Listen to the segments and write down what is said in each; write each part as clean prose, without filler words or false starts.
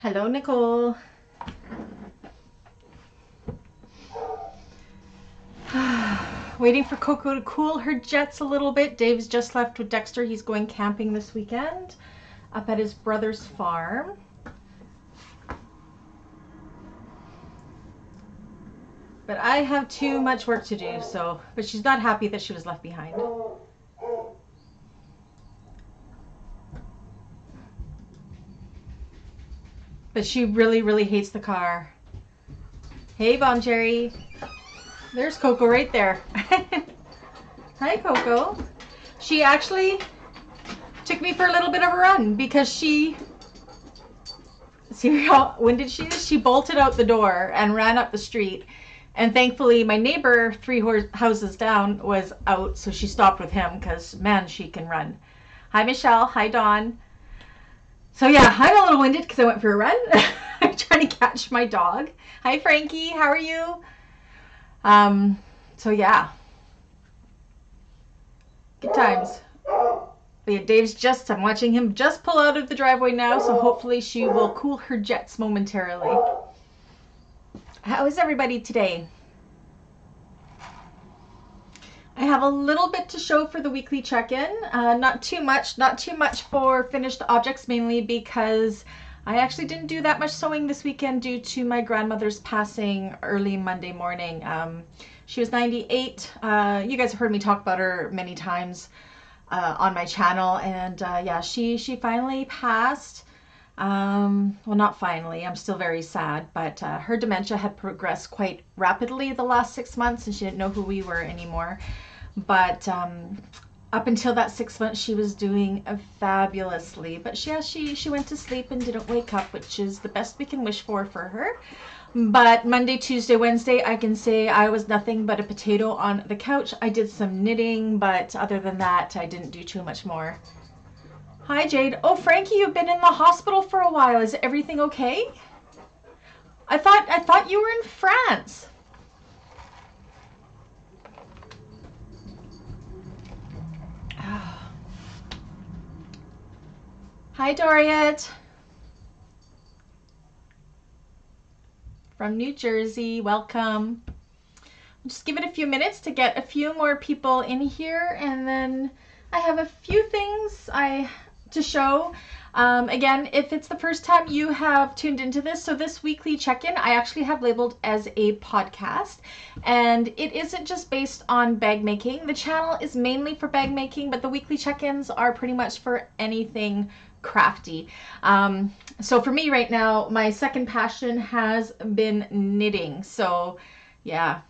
Hello, Nicole. Waiting for Coco to cool her jets a little bit. Dave's just left with Dexter. He's going camping this weekend up at his brother's farm. But I have too much work to do, but she's not happy that she was left behind. But she really, really hates the car. Hey, Bon Jerry. There's Coco right there. Hi, Coco. She actually took me for a little bit of a run because see how, when did she bolted out the door and ran up the street. And thankfully, my neighbor 3 houses down was out, so she stopped with him because, man, she can run. Hi, Michelle. Hi, Dawn. So yeah, I'm a little winded because I went for a run. I'm trying to catch my dog. Hi, Frankie. How are you? So yeah. Good times. But yeah, I'm watching him just pull out of the driveway now, so hopefully she will cool her jets momentarily. How is everybody today? I have a little bit to show for the weekly check-in. Not too much for finished objects, mainly because I actually didn't do that much sewing this weekend due to my grandmother's passing early Monday morning. She was 98. You guys have heard me talk about her many times on my channel, and yeah, she finally passed. Well, not finally, I'm still very sad, but her dementia had progressed quite rapidly the last 6 months, and she didn't know who we were anymore. But up until that 6 months, she was doing fabulously. But she went to sleep and didn't wake up, which is the best we can wish for her. But Monday, Tuesday, Wednesday, I can say I was nothing but a potato on the couch. I did some knitting, but other than that, I didn't do too much more. Hi, Jade. Oh, Frankie, you've been in the hospital for a while. Is everything okay? I thought you were in France. Hi, Doriet. From New Jersey. Welcome. Just give it a few minutes to get a few more people in here, and then I have a few things to show. Again, if it's the first time you have tuned into this, so this weekly check-in I actually have labeled as a podcast, and it isn't just based on bag making. The channel is mainly for bag making, but the weekly check-ins are pretty much for anything crafty. So for me right now, my second passion has been knitting. So yeah.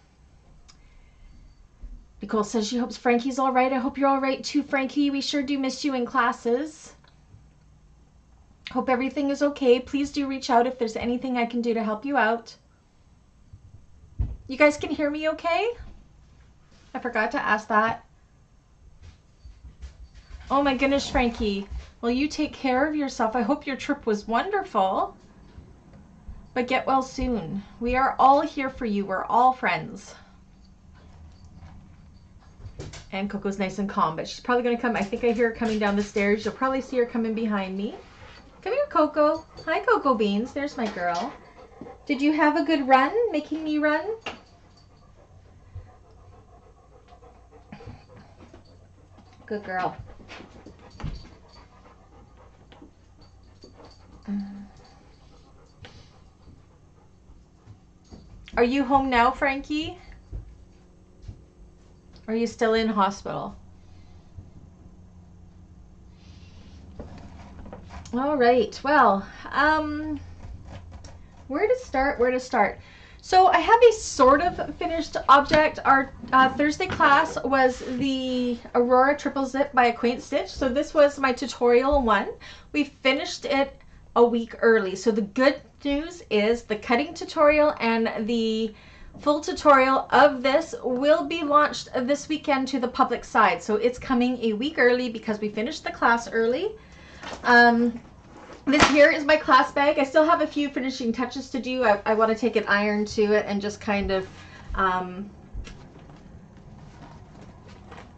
Nicole says she hopes Frankie's all right. I hope you're all right too, Frankie. We sure do miss you in classes. Hope everything is okay. Please do reach out if there's anything I can do to help you out. You guys can hear me okay? I forgot to ask that. Oh my goodness, Frankie. Well, you take care of yourself. I hope your trip was wonderful. But get well soon. We are all here for you. We're all friends. And Coco's nice and calm, but she's probably going to come. I think I hear her coming down the stairs. You'll probably see her coming behind me. Come here, Coco. Hi, Coco Beans. There's my girl. Did you have a good run, making me run? Good girl. Are you home now, Frankie? Or are you still in hospital? All right. Well, where to start? So I have a sort of finished object. Our Thursday class was the Aurora triple zip by a Quaint stitch. So this was my tutorial one. We finished it a week early. So the good news is the cutting tutorial and the full tutorial of this will be launched this weekend to the public side. So it's coming a week early because we finished the class early. This here is my class bag. I still have a few finishing touches to do. I want to take an iron to it and just kind of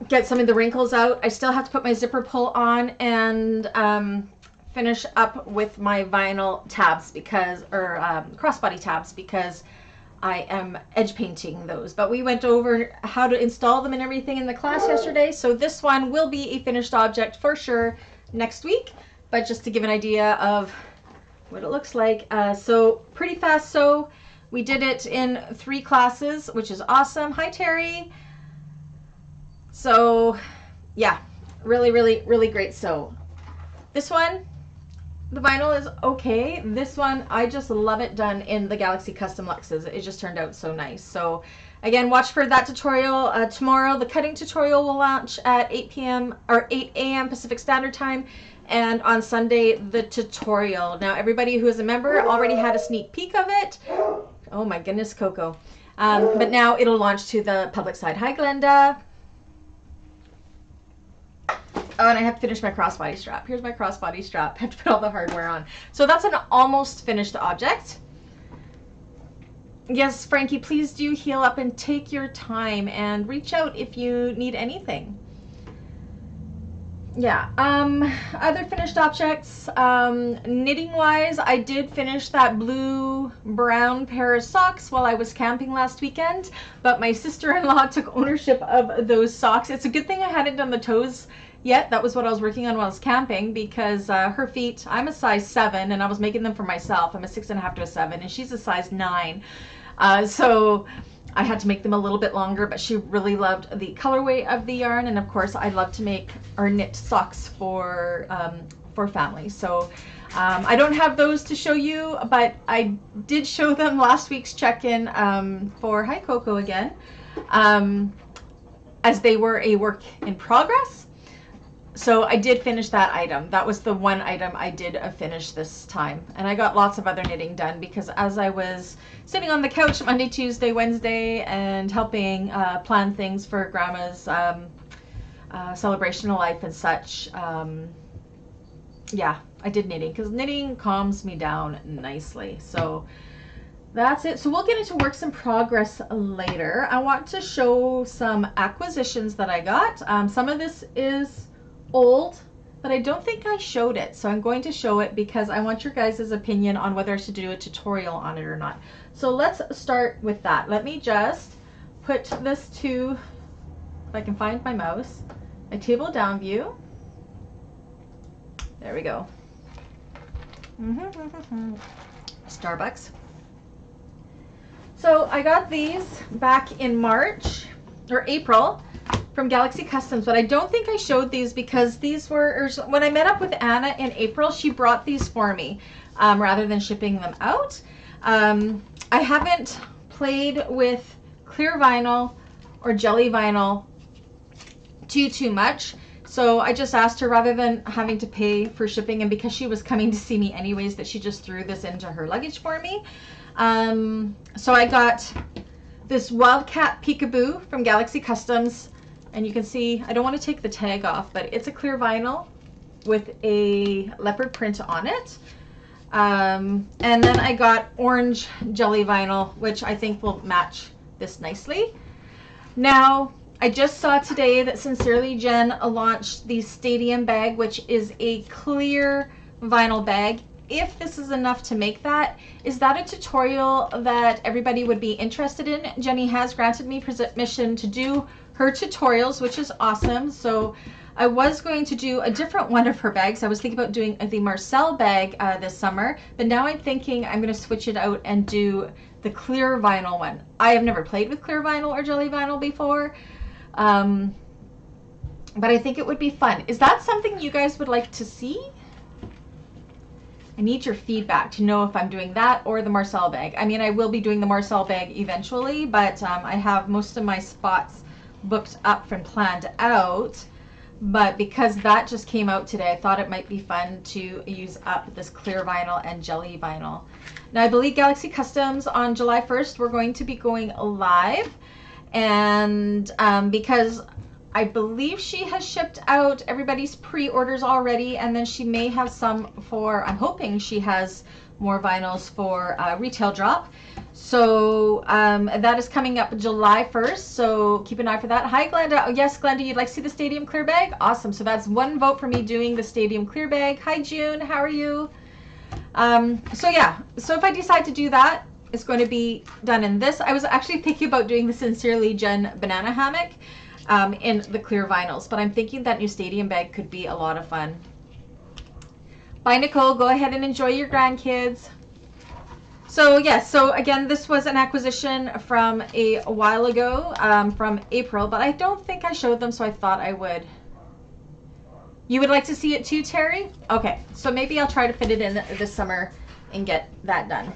get some of the wrinkles out. I still have to put my zipper pull on and finish up with my vinyl tabs because, or crossbody tabs, because I am edge painting those. But we went over how to install them and everything in the class yesterday. So this one will be a finished object for sure next week. But just to give an idea of what it looks like. So pretty fast sew. We did it in 3 classes, which is awesome. Hi, Terry. So yeah, really, really, really great sew. This one, the vinyl is okay. This one, I just love it done in the Galaxy Custom Luxes. It just turned out so nice. So again, watch for that tutorial tomorrow. The cutting tutorial will launch at 8 p.m. or 8 a.m. Pacific Standard Time. And on Sunday, the tutorial. Now, everybody who is a member already had a sneak peek of it. Oh my goodness, Coco. But now it'll launch to the public side. Hi, Glenda. Oh, and I have to finish my crossbody strap. Here's my crossbody strap. I have to put all the hardware on. So that's an almost finished object. Yes, Frankie, please do heal up and take your time and reach out if you need anything. Yeah, other finished objects, knitting wise, I did finish that blue-brown pair of socks while I was camping last weekend, but my sister-in-law took ownership of those socks. It's a good thing I hadn't done the toes yet. That was what I was working on while I was camping, because her feet, I'm a size 7 and I was making them for myself. I'm a 6.5 to a 7 and she's a size 9. So I had to make them a little bit longer, but she really loved the colorway of the yarn, and of course I love to make or knit socks for family. So I don't have those to show you, but I did show them last week's check-in for, hi Coco again, as they were a work in progress. So I did finish that item. That was the one item I did finish this time. And I got lots of other knitting done because as I was sitting on the couch Monday, Tuesday, Wednesday and helping plan things for Grandma's celebration of life and such, yeah, I did knitting because knitting calms me down nicely. So that's it. So we'll get into works in progress later. I want to show some acquisitions that I got. Some of this is old, but I don't think I showed it, so I'm going to show it because I want your guys' opinion on whether I should do a tutorial on it or not. So let's start with that. Let me just put this to, if I can find my mouse, a table down view. There we go. Starbucks. So I got these back in March or April from Galaxy Customs, but I don't think I showed these because these were, when I met up with Anna in April, she brought these for me rather than shipping them out. I haven't played with clear vinyl or jelly vinyl too much, so I just asked her, rather than having to pay for shipping, and because she was coming to see me anyways, that she just threw this into her luggage for me. So I got this Wildcat Peekaboo from Galaxy Customs. And you can see, I don't want to take the tag off, but it's a clear vinyl with a leopard print on it. And then I got orange jelly vinyl, which I think will match this nicely. Now, I just saw today that Sincerely Jen launched the Stadium bag, which is a clear vinyl bag. If this is enough to make that, is that a tutorial that everybody would be interested in? Jenny has granted me permission to do her tutorials, which is awesome. So I was going to do a different one of her bags. I was thinking about doing the Marcel bag this summer, but now I'm thinking I'm going to switch it out and do the clear vinyl one. I have never played with clear vinyl or jelly vinyl before, but I think it would be fun. Is that something you guys would like to see? I need your feedback to know if I'm doing that or the Marcel bag. I mean, I will be doing the Marcel bag eventually, but I have most of my spots booked up and planned out, but because that just came out today, I thought it might be fun to use up this clear vinyl and jelly vinyl. Now I believe Galaxy Customs on July 1st we're going to be going live, and because I believe she has shipped out everybody's pre-orders already, and then she may have some for, I'm hoping she has more vinyls for retail drop. So that is coming up July 1st, so keep an eye for that. Hi, Glenda. Oh, yes, Glenda, you'd like to see the Stadium Clear Bag? Awesome. So that's one vote for me doing the Stadium Clear Bag. Hi, June. How are you? So yeah, so if I decide to do that, it's going to be done in this. I was actually thinking about doing the Sincerely Jen banana hammock in the clear vinyls, but I'm thinking that new Stadium bag could be a lot of fun. Bye, Nicole. Go ahead and enjoy your grandkids. So yes, so again, this was an acquisition from a while ago, from April, but I don't think I showed them, so I thought I would. You would like to see it too, Terry? Okay, so maybe I'll try to fit it in this summer and get that done.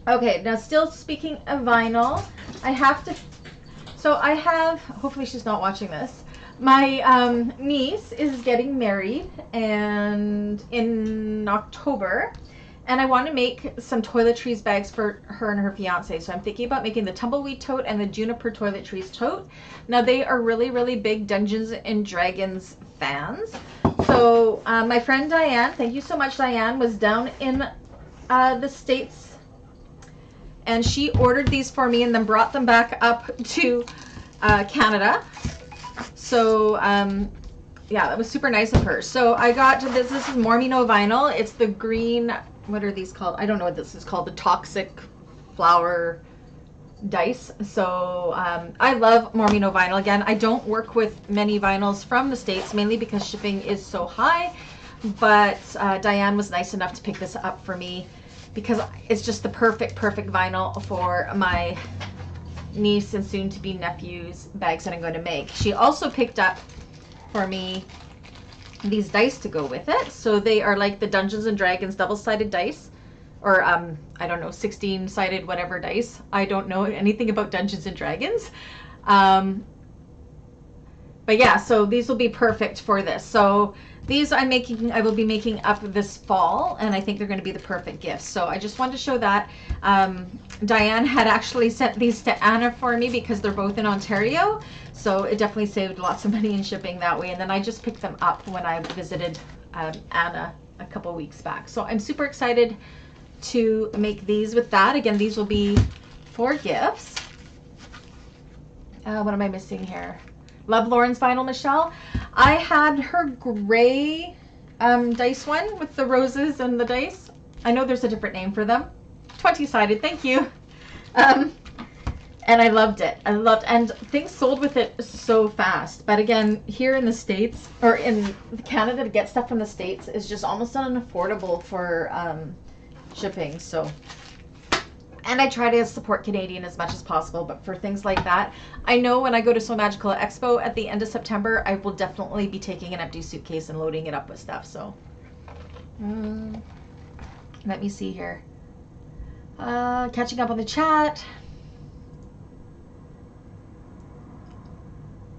Okay, now still speaking of vinyl, I have to, so I have, hopefully she's not watching this, my niece is getting married and in October, and I want to make some toiletries bags for her and her fiance. So I'm thinking about making the Tumbleweed Tote and the Juniper Toiletries Tote. Now they are really, really big Dungeons and Dragons fans. So my friend Diane, thank you so much, Diane, was down in the States, and she ordered these for me and then brought them back up to Canada. So yeah, that was super nice of her. So I got this. This is Mormino vinyl. It's the green. What are these called? I don't know what this is called. The toxic flower dice. So I love Mormino vinyl. Again, I don't work with many vinyls from the States, mainly because shipping is so high. But Diane was nice enough to pick this up for me because it's just the perfect vinyl for my niece and soon-to-be nephew's bags that I'm going to make. She also picked up for me these dice to go with it. So they are like the Dungeons and Dragons double-sided dice, or I don't know, 16-sided whatever dice. I don't know anything about Dungeons and Dragons. But yeah, so these will be perfect for this. So these I will be making up this fall, and I think they're going to be the perfect gifts. So I just wanted to show that. Diane had actually sent these to Anna for me because they're both in Ontario. So it definitely saved lots of money in shipping that way. And then I just picked them up when I visited Anna a couple weeks back. So I'm super excited to make these with that. Again, these will be 4 gifts. What am I missing here? Love Lauren's vinyl, Michelle. I had her gray dice one with the roses and the dice. I know there's a different name for them. 20-sided, thank you. And I loved it. And things sold with it so fast. But again, here in the States, or in Canada, to get stuff from the States is just almost unaffordable for shipping. So, and I try to support Canadian as much as possible, but for things like that, I know when I go to So Magical Expo at the end of September, I will definitely be taking an empty suitcase and loading it up with stuff. So, let me see here. Catching up on the chat.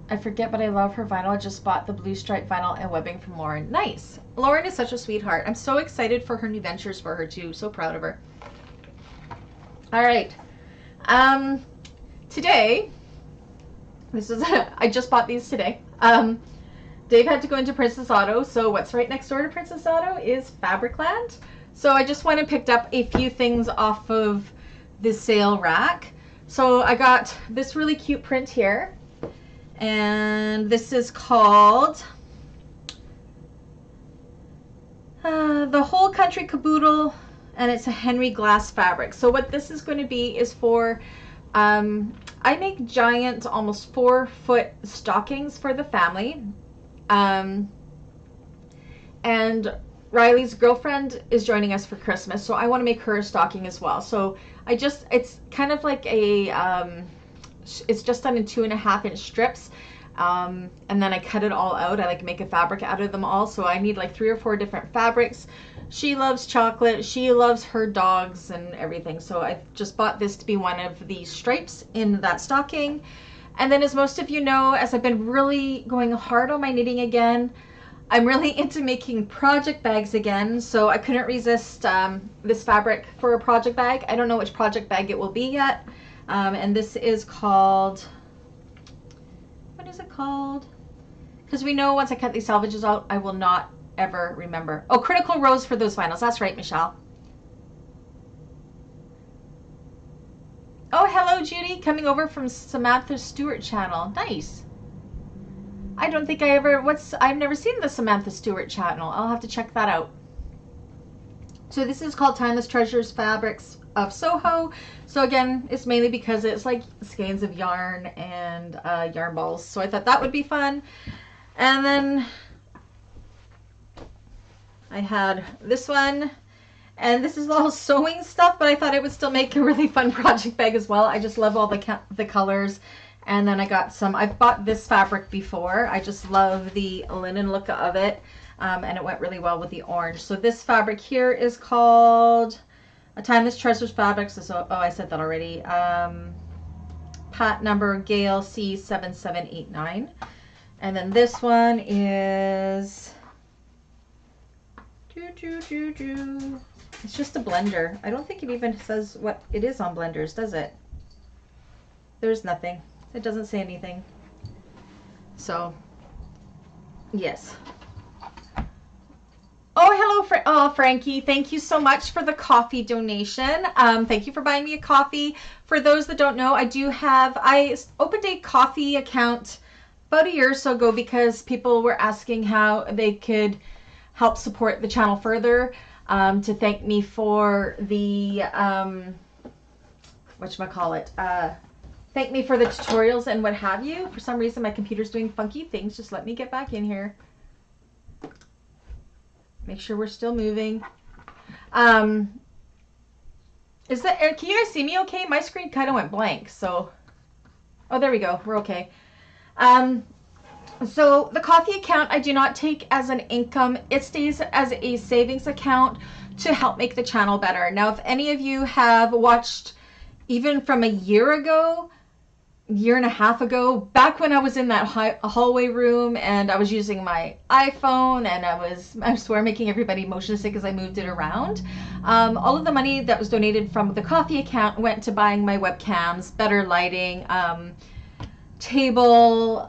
I forget, but I love her vinyl. I just bought the blue stripe vinyl and webbing from Lauren. Nice. Lauren is such a sweetheart. I'm so excited for her new ventures for her too. So proud of her. All right. Today, this is, I just bought these today. Dave had to go into Princess Auto. So what's right next door to Princess Auto is Fabricland. So I just went and picked up a few things off of the sale rack. So I got this really cute print here. And this is called The Whole Country Caboodle, and it's a Henry Glass fabric. So what this is going to be is for, I make giant, almost 4-foot stockings for the family. And Riley's girlfriend is joining us for Christmas, so I want to make her a stocking as well. So it's kind of like a, it's just done in 2.5-inch strips, and then I cut it all out. I like make a fabric out of them all, so I need like 3 or 4 different fabrics. She loves chocolate, she loves her dogs and everything, so I just bought this to be one of the stripes in that stocking. And then, as most of you know, as I've been really going hard on my knitting again, I'm really into making project bags again, so I couldn't resist this fabric for a project bag. I don't know which project bag it will be yet. And this is called, what is it called? Because we know once I cut these salvages out, I will not ever remember. Oh, Critical Rose for those vinyls. That's right, Michelle. Oh, hello, Judy. Coming over from Samantha Stewart channel. Nice. I don't think I've never seen the Samantha Stewart channel. I'll have to check that out. So this is called Timeless Treasures Fabrics of Soho. So again, it's mainly because it's like skeins of yarn and yarn balls. So I thought that would be fun. And then I had this one. And this is all sewing stuff, but I thought it would still make a really fun project bag as well. I just love all the colors. And then I got some, I've bought this fabric before. I just love the linen look of it. And it went really well with the orange. So this fabric here is called a Timeless Treasures Fabrics. So, oh, I said that already. Pat number Gale C7789. And then this one is... It's just a blender. I don't think it even says what it is on blenders, does it? There's nothing. It doesn't say anything. So, yes. Oh, hello, Frankie. Thank you so much for the coffee donation. Thank you for buying me a coffee. For those that don't know, I opened a coffee account about a year or so ago because people were asking how they could help support the channel further. To thank me for the, thank me for the tutorials and what have you. For some reason, my computer's doing funky things. Just let me get back in here. Make sure we're still moving. Can you guys see me okay? My screen kind of went blank, so. Oh, there we go. We're okay. So the coffee account I do not take as an income. It stays as a savings account to help make the channel better. Now, if any of you have watched even from a year and a half ago, back when I was in that hallway room and I was using my iPhone and I swear making everybody motion sick as I moved it around. All of the money that was donated from the coffee account went to buying my webcams, better lighting, table,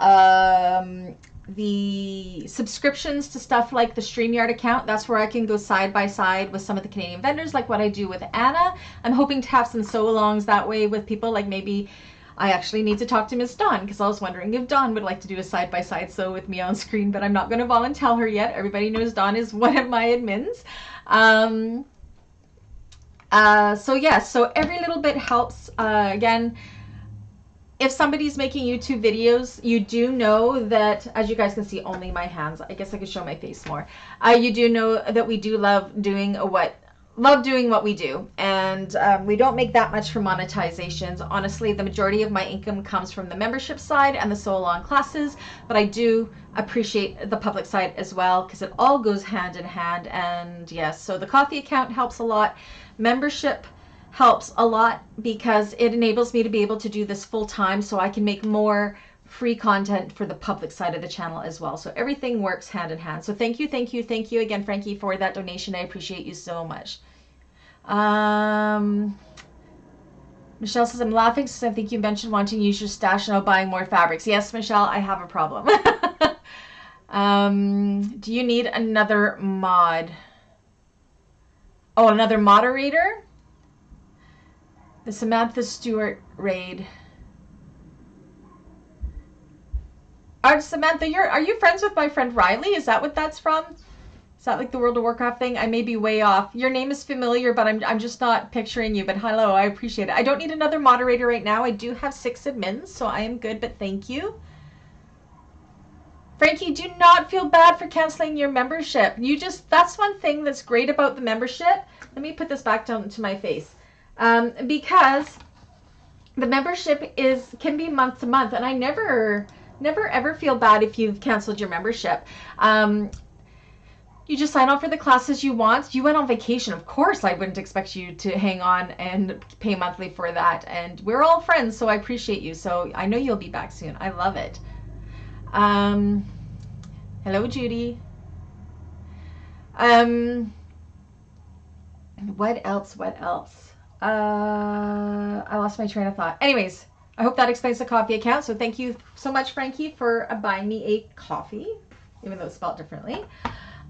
the subscriptions to stuff like the StreamYard account. That's where I can go side by side with some of the Canadian vendors, like what I do with Anna. I'm hoping to have some sew-alongs that way with people, like maybe I actually need to talk to Miss Dawn, because I was wondering if Dawn would like to do a side-by-side sew with me on screen, but I'm not going to volunteer her yet. Everybody knows Dawn is one of my admins. So yes, so every little bit helps. Again, if somebody's making YouTube videos, you do know that, as you guys can see, only my hands. I guess I could show my face more. You do know that we do love doing what we do, and we don't make that much for monetizations. Honestly, the majority of my income comes from the membership side and the sew-along classes, but I do appreciate the public side as well, because it all goes hand in hand. And yes, so the coffee account helps a lot. Membership helps a lot because it enables me to be able to do this full time, so I can make more free content for the public side of the channel as well. So everything works hand in hand. So thank you again, Frankie, for that donation. I appreciate you so much. Michelle says, I'm laughing since I think you mentioned wanting to use your stash now buying more fabrics. Yes, Michelle, I have a problem. Do you need another mod? Oh, another moderator? The Samantha Stewart raid. Samantha, are you friends with my friend Riley? Is that what that's from? Is that like the World of Warcraft thing? I may be way off. Your name is familiar, but I'm just not picturing you. But hello, I appreciate it. I don't need another moderator right now. I do have 6 admins, so I am good, but thank you. Frankie, do not feel bad for canceling your membership. That's one thing that's great about the membership. Let me put this back down to my face. Because the membership can be month to month, and I never ever feel bad if you've canceled your membership. You just sign on for the classes you want. You went on vacation, of course I wouldn't expect you to hang on and pay monthly for that, and we're all friends, so I appreciate you. So I know you'll be back soon. I love it. Hello, Judy. What else? I lost my train of thought. Anyways, I hope that explains the coffee account. So thank you so much, Frankie, for buying me a coffee, even though it's spelled differently.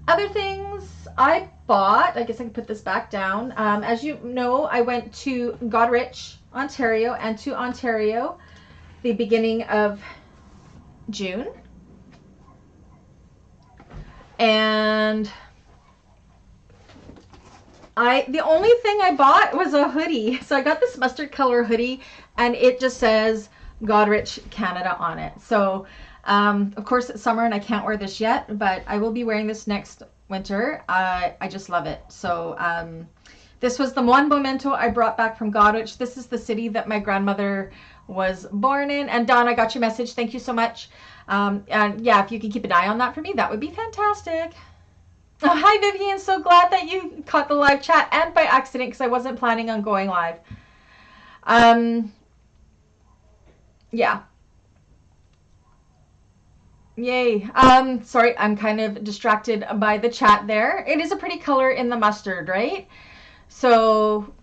Other things I bought, I guess I can put this back down. As you know, I went to Goderich, Ontario, and to Ontario the beginning of June. And the only thing I bought was a hoodie. So I got this mustard color hoodie, and it just says Goderich, Canada on it. So of course it's summer and I can't wear this yet, but I will be wearing this next winter. I just love it. So this was the one memento I brought back from Goderich. This is the city that my grandmother was born in. And Dawn, I got your message. Thank you so much. And yeah, if you could keep an eye on that for me, that would be fantastic. Oh, hi Vivian, so glad that you caught the live chat, and by accident because I wasn't planning on going live. Yeah. Yay. Sorry, I'm kind of distracted by the chat there. It is a pretty color in the mustard, right? So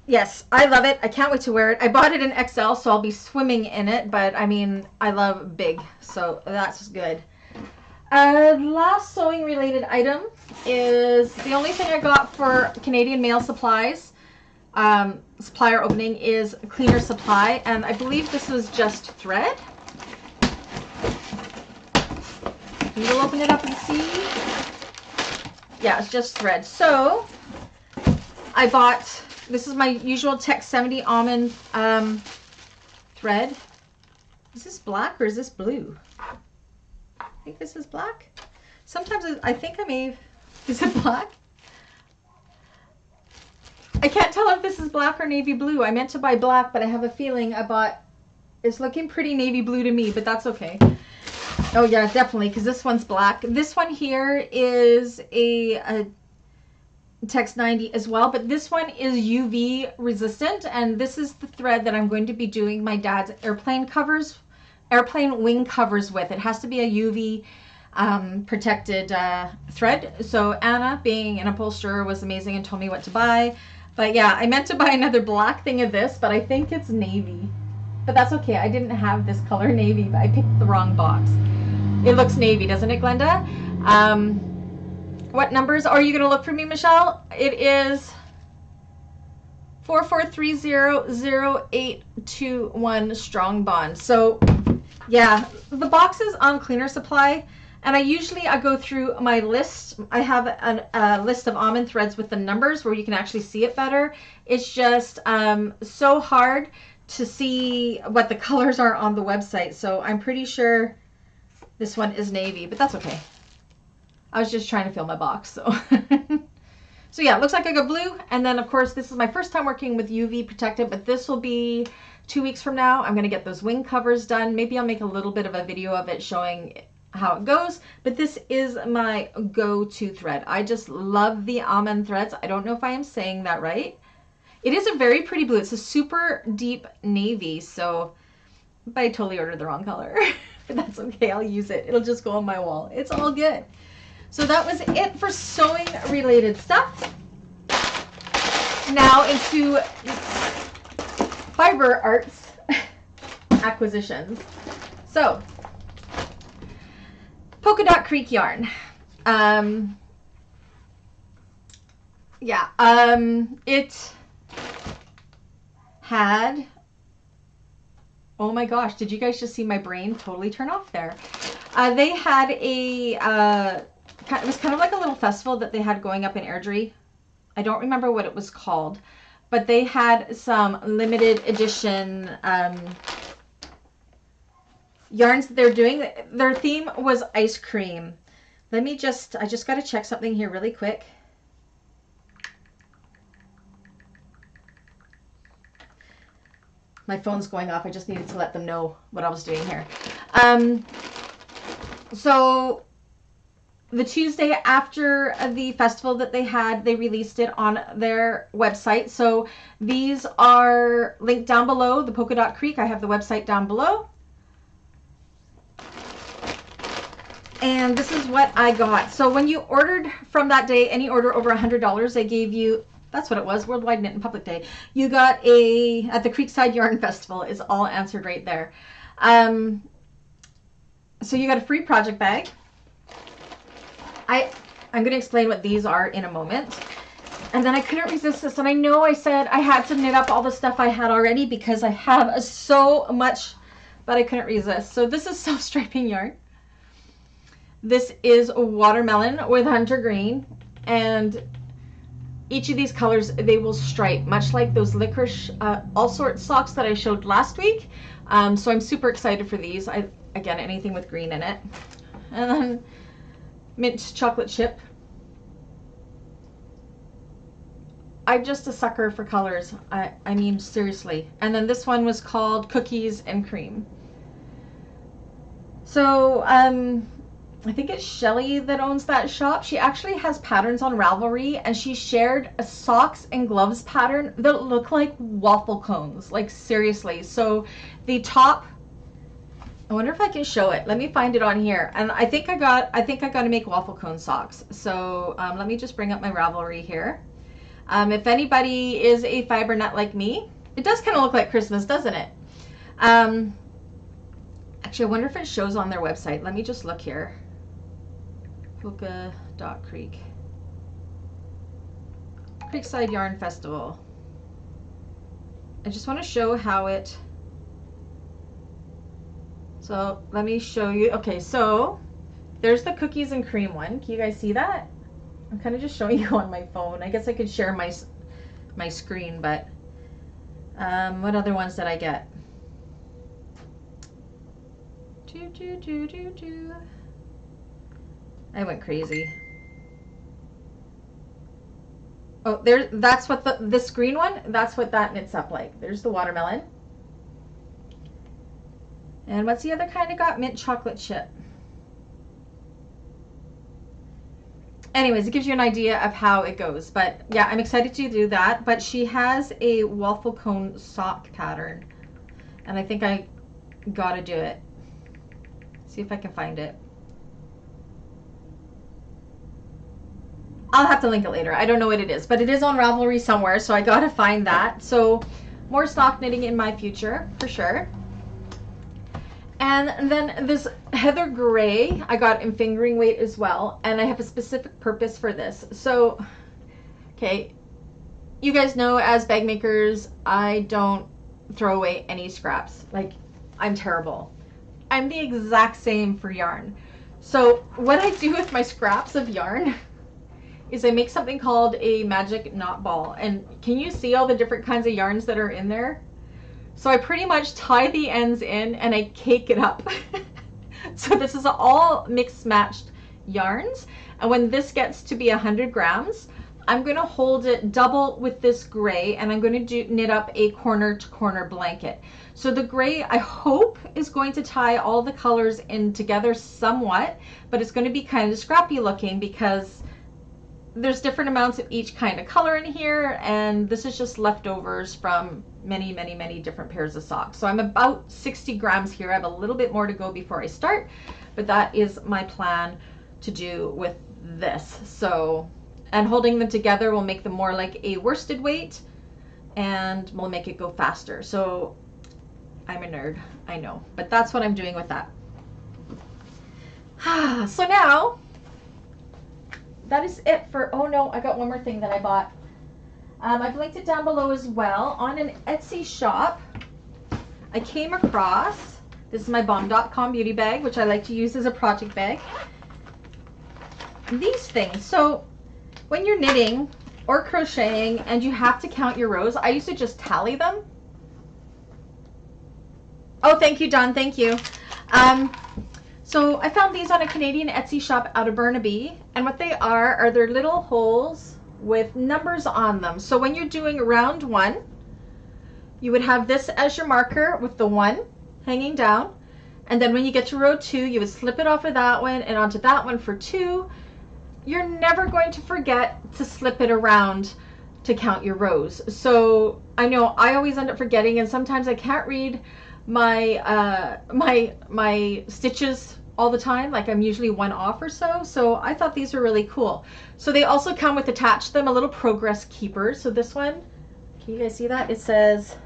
yes, I love it. I can't wait to wear it. I bought it in XL, so I'll be swimming in it, but I mean, I love big, so that's good. Last sewing related item is the only thing I got for Canadian Mail Supplies. Supplier opening is Cleaner Supply, and I believe this was just thread. We'll open it up and see. Yeah, it's just thread. So I bought, this is my usual Tech 70 almond thread. Is this black or is this blue? I think this is black. Sometimes I think I may, is it black? I can't tell if this is black or navy blue. I meant to buy black, but I have a feeling I bought, it's looking pretty navy blue to me, but that's okay. Oh yeah, definitely, because this one's black. This one here is a Tex 90 as well, but this one is UV resistant, and this is the thread that I'm going to be doing my dad's airplane wing covers with. It has to be a UV protected thread. So Anna, being an upholsterer, was amazing and told me what to buy. But yeah, I meant to buy another black thing of this, but I think it's navy. But that's okay. I didn't have this color navy, but I picked the wrong box. It looks navy, doesn't it, Glenda? What numbers are you going to look for me, Michelle? It is 44300821 Strong Bond. So yeah, the box is on Cleaner Supply, and I go through my list. I have a list of almond threads with the numbers where you can actually see it better. It's just so hard to see what the colors are on the website. So I'm pretty sure this one is navy, but that's okay. I was just trying to fill my box, so. So yeah, it looks like I got blue. And then of course, this is my first time working with UV protected, but this will be 2 weeks from now. I'm gonna get those wing covers done. Maybe I'll make a little bit of a video of it showing how it goes, but this is my go-to thread. I just love the almond threads. I don't know if I am saying that right. It is a very pretty blue. It's a super deep navy, so, but I totally ordered the wrong color. But that's okay, I'll use it. It'll just go on my wall. It's all good. So that was it for sewing related stuff. Now into fiber arts acquisitions. So, Polkadot Creek yarn. It had, oh my gosh, did you guys just see my brain totally turn off there? They had it was kind of like a little festival that they had going up in Airdrie. I don't remember what it was called, but they had some limited edition yarns that they're doing. Their theme was ice cream. I just got to check something here really quick. My phone's going off. I just needed to let them know what I was doing here. So the Tuesday after the festival that they had, they released it on their website. So these are linked down below, the Polkadot Creek. I have the website down below. And this is what I got. So when you ordered from that day, any order over $100, they gave you, that's what it was, Worldwide Knit and Public Day. You got at the Creekside Yarn Festival is all answered right there. So you got a free project bag. I I'm going to explain what these are in a moment. And then I couldn't resist this. And I know I said I had to knit up all the stuff I had already because I have so much, but I couldn't resist. So this is self-striping yarn. This is watermelon with hunter green. And each of these colors, they will stripe, much like those licorice all sorts socks that I showed last week. So I'm super excited for these. Again, anything with green in it. And then mint chocolate chip. I'm just a sucker for colors. I mean, seriously. And then this one was called Cookies and Cream. So, I think it's Shelly that owns that shop. She actually has patterns on Ravelry, and she shared a socks and gloves pattern that look like waffle cones. Like, seriously. So, the top, I wonder if I can show it. Let me find it on here. And I think I got to make waffle cone socks. So, let me just bring up my Ravelry here. If anybody is a fiber nut like me, it does kind of look like Christmas, doesn't it? Actually, I wonder if it shows on their website. Let me just look here. Polkadot Creek. Creekside Yarn Festival. I just want to show how it... So, let me show you. Okay, so there's the cookies and cream one. Can you guys see that? I'm kind of just showing you on my phone. I guess I could share my screen, but what other ones did I get? I went crazy. Oh, there. That's what this green one. That's what that knits up like. There's the watermelon. And what's the other kind I got? Mint chocolate chip. Anyways, it gives you an idea of how it goes. But yeah, I'm excited to do that. But she has a waffle cone sock pattern. And I think I gotta do it. See if I can find it. I'll have to link it later. I don't know what it is. But it is on Ravelry somewhere. So I gotta find that. So more sock knitting in my future, for sure. And then this heather gray I got in fingering weight as well, and I have a specific purpose for this. So, okay, you guys know as bag makers, I don't throw away any scraps. Like, I'm terrible. I'm the exact same for yarn. So what I do with my scraps of yarn is I make something called a magic knot ball. And can you see all the different kinds of yarns that are in there? So I pretty much tie the ends in and I cake it up. So this is all mixed matched yarns. And when this gets to be 100 grams, I'm going to hold it double with this gray, and I'm going to knit up a corner to corner blanket. So the gray, I hope, is going to tie all the colors in together somewhat, but it's going to be kind of scrappy looking because there's different amounts of each kind of color in here, and this is just leftovers from many different pairs of socks. So I'm about 60 grams here. I have a little bit more to go before I start, but that is my plan to do with this. So, and holding them together will make them more like a worsted weight, and will make it go faster. So I'm a nerd, I know, but that's what I'm doing with that. So now, that is it for, oh no, I got one more thing that I bought. I've linked it down below as well. On an Etsy shop, I came across, this is my bomb.com beauty bag, which I like to use as a project bag. These things, so when you're knitting or crocheting and you have to count your rows, I used to just tally them. Oh, thank you, Don, thank you. So I found these on a Canadian Etsy shop out of Burnaby, and what they are they're little holes with numbers on them. So when you're doing round 1, you would have this as your marker with the 1 hanging down, and then when you get to row 2, you would slip it off of that one and onto that one for 2. You're never going to forget to slip it around to count your rows. So I know I always end up forgetting, and sometimes I can't read my my stitches all the time, like I'm usually 1 off or so. So I thought these were really cool. So they also come with, attached them, a little progress keeper. So this one, can you guys see that? It says,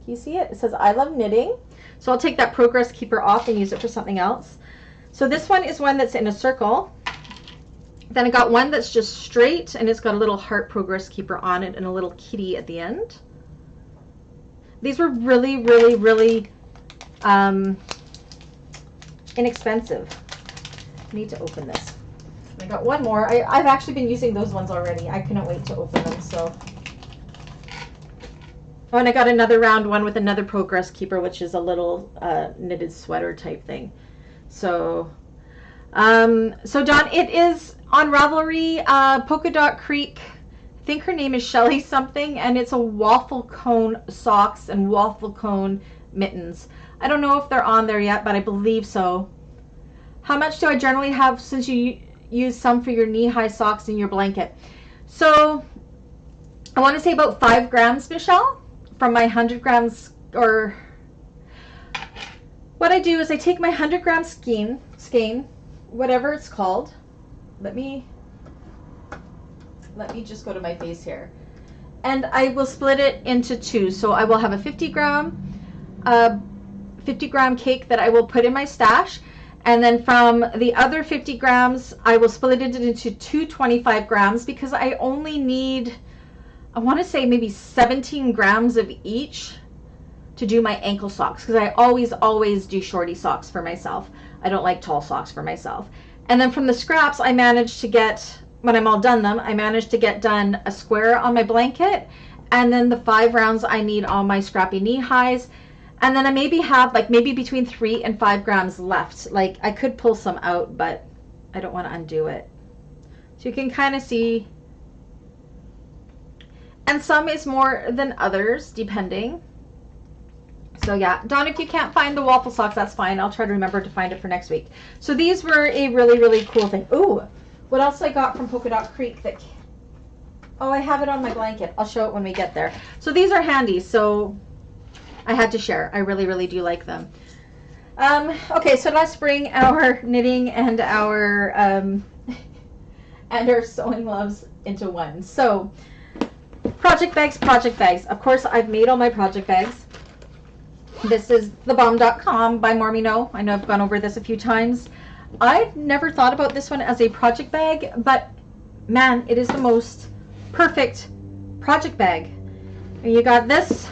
can you see it? It says I love knitting. So I'll take that progress keeper off and use it for something else. So this one is one that's in a circle, Then I got one that's just straight, and it's got a little heart progress keeper on it and a little kitty at the end. These were really, really, really inexpensive. I need to open this. I got one more. I've actually been using those ones already. I couldn't wait to open them, so. Oh, and I got another round one with another progress keeper, which is a little knitted sweater type thing. So, so Dawn, it is on Ravelry, Polkadot Creek. I think her name is Shelly something, and it's a waffle cone socks and waffle cone mittens. I don't know if they're on there yet, but I believe so. How much do I generally have since you use some for your knee-high socks in your blanket? So I want to say about 5 grams, Michelle, from my 100 grams. Or what I do is I take my 100 gram skein, whatever it's called. Let me just go to my face here, and I will split it into 2. So I will have a 50 gram cake that I will put in my stash, and then from the other 50 grams I will split it into 2 25 grams because I only need, I want to say maybe 17 grams of each to do my ankle socks, because I always do shorty socks for myself. I don't like tall socks for myself. And then from the scraps, I managed to get, when I'm all done them, I managed to get done a square on my blanket, and then the 5 rounds I need on my scrappy knee highs. And then I maybe have like maybe between 3 and 5 grams left. Like I could pull some out, but I don't want to undo it. So you can kind of see. And some is more than others, depending. So yeah, Dawn, if you can't find the waffle socks, that's fine. I'll try to remember to find it for next week. So these were a really, really cool thing. Ooh, what else I got from Polkadot Creek that... Oh, I have it on my blanket. I'll show it when we get there. So these are handy, so I had to share. I really, really do like them. Okay, so let's bring our knitting and our sewing loves into one. So project bags, project bags. Of course, I've made all my project bags. This is thebomb.com by Mormino. I know I've gone over this a few times. I've never thought about this one as a project bag, but man, it is the most perfect project bag. And you got this,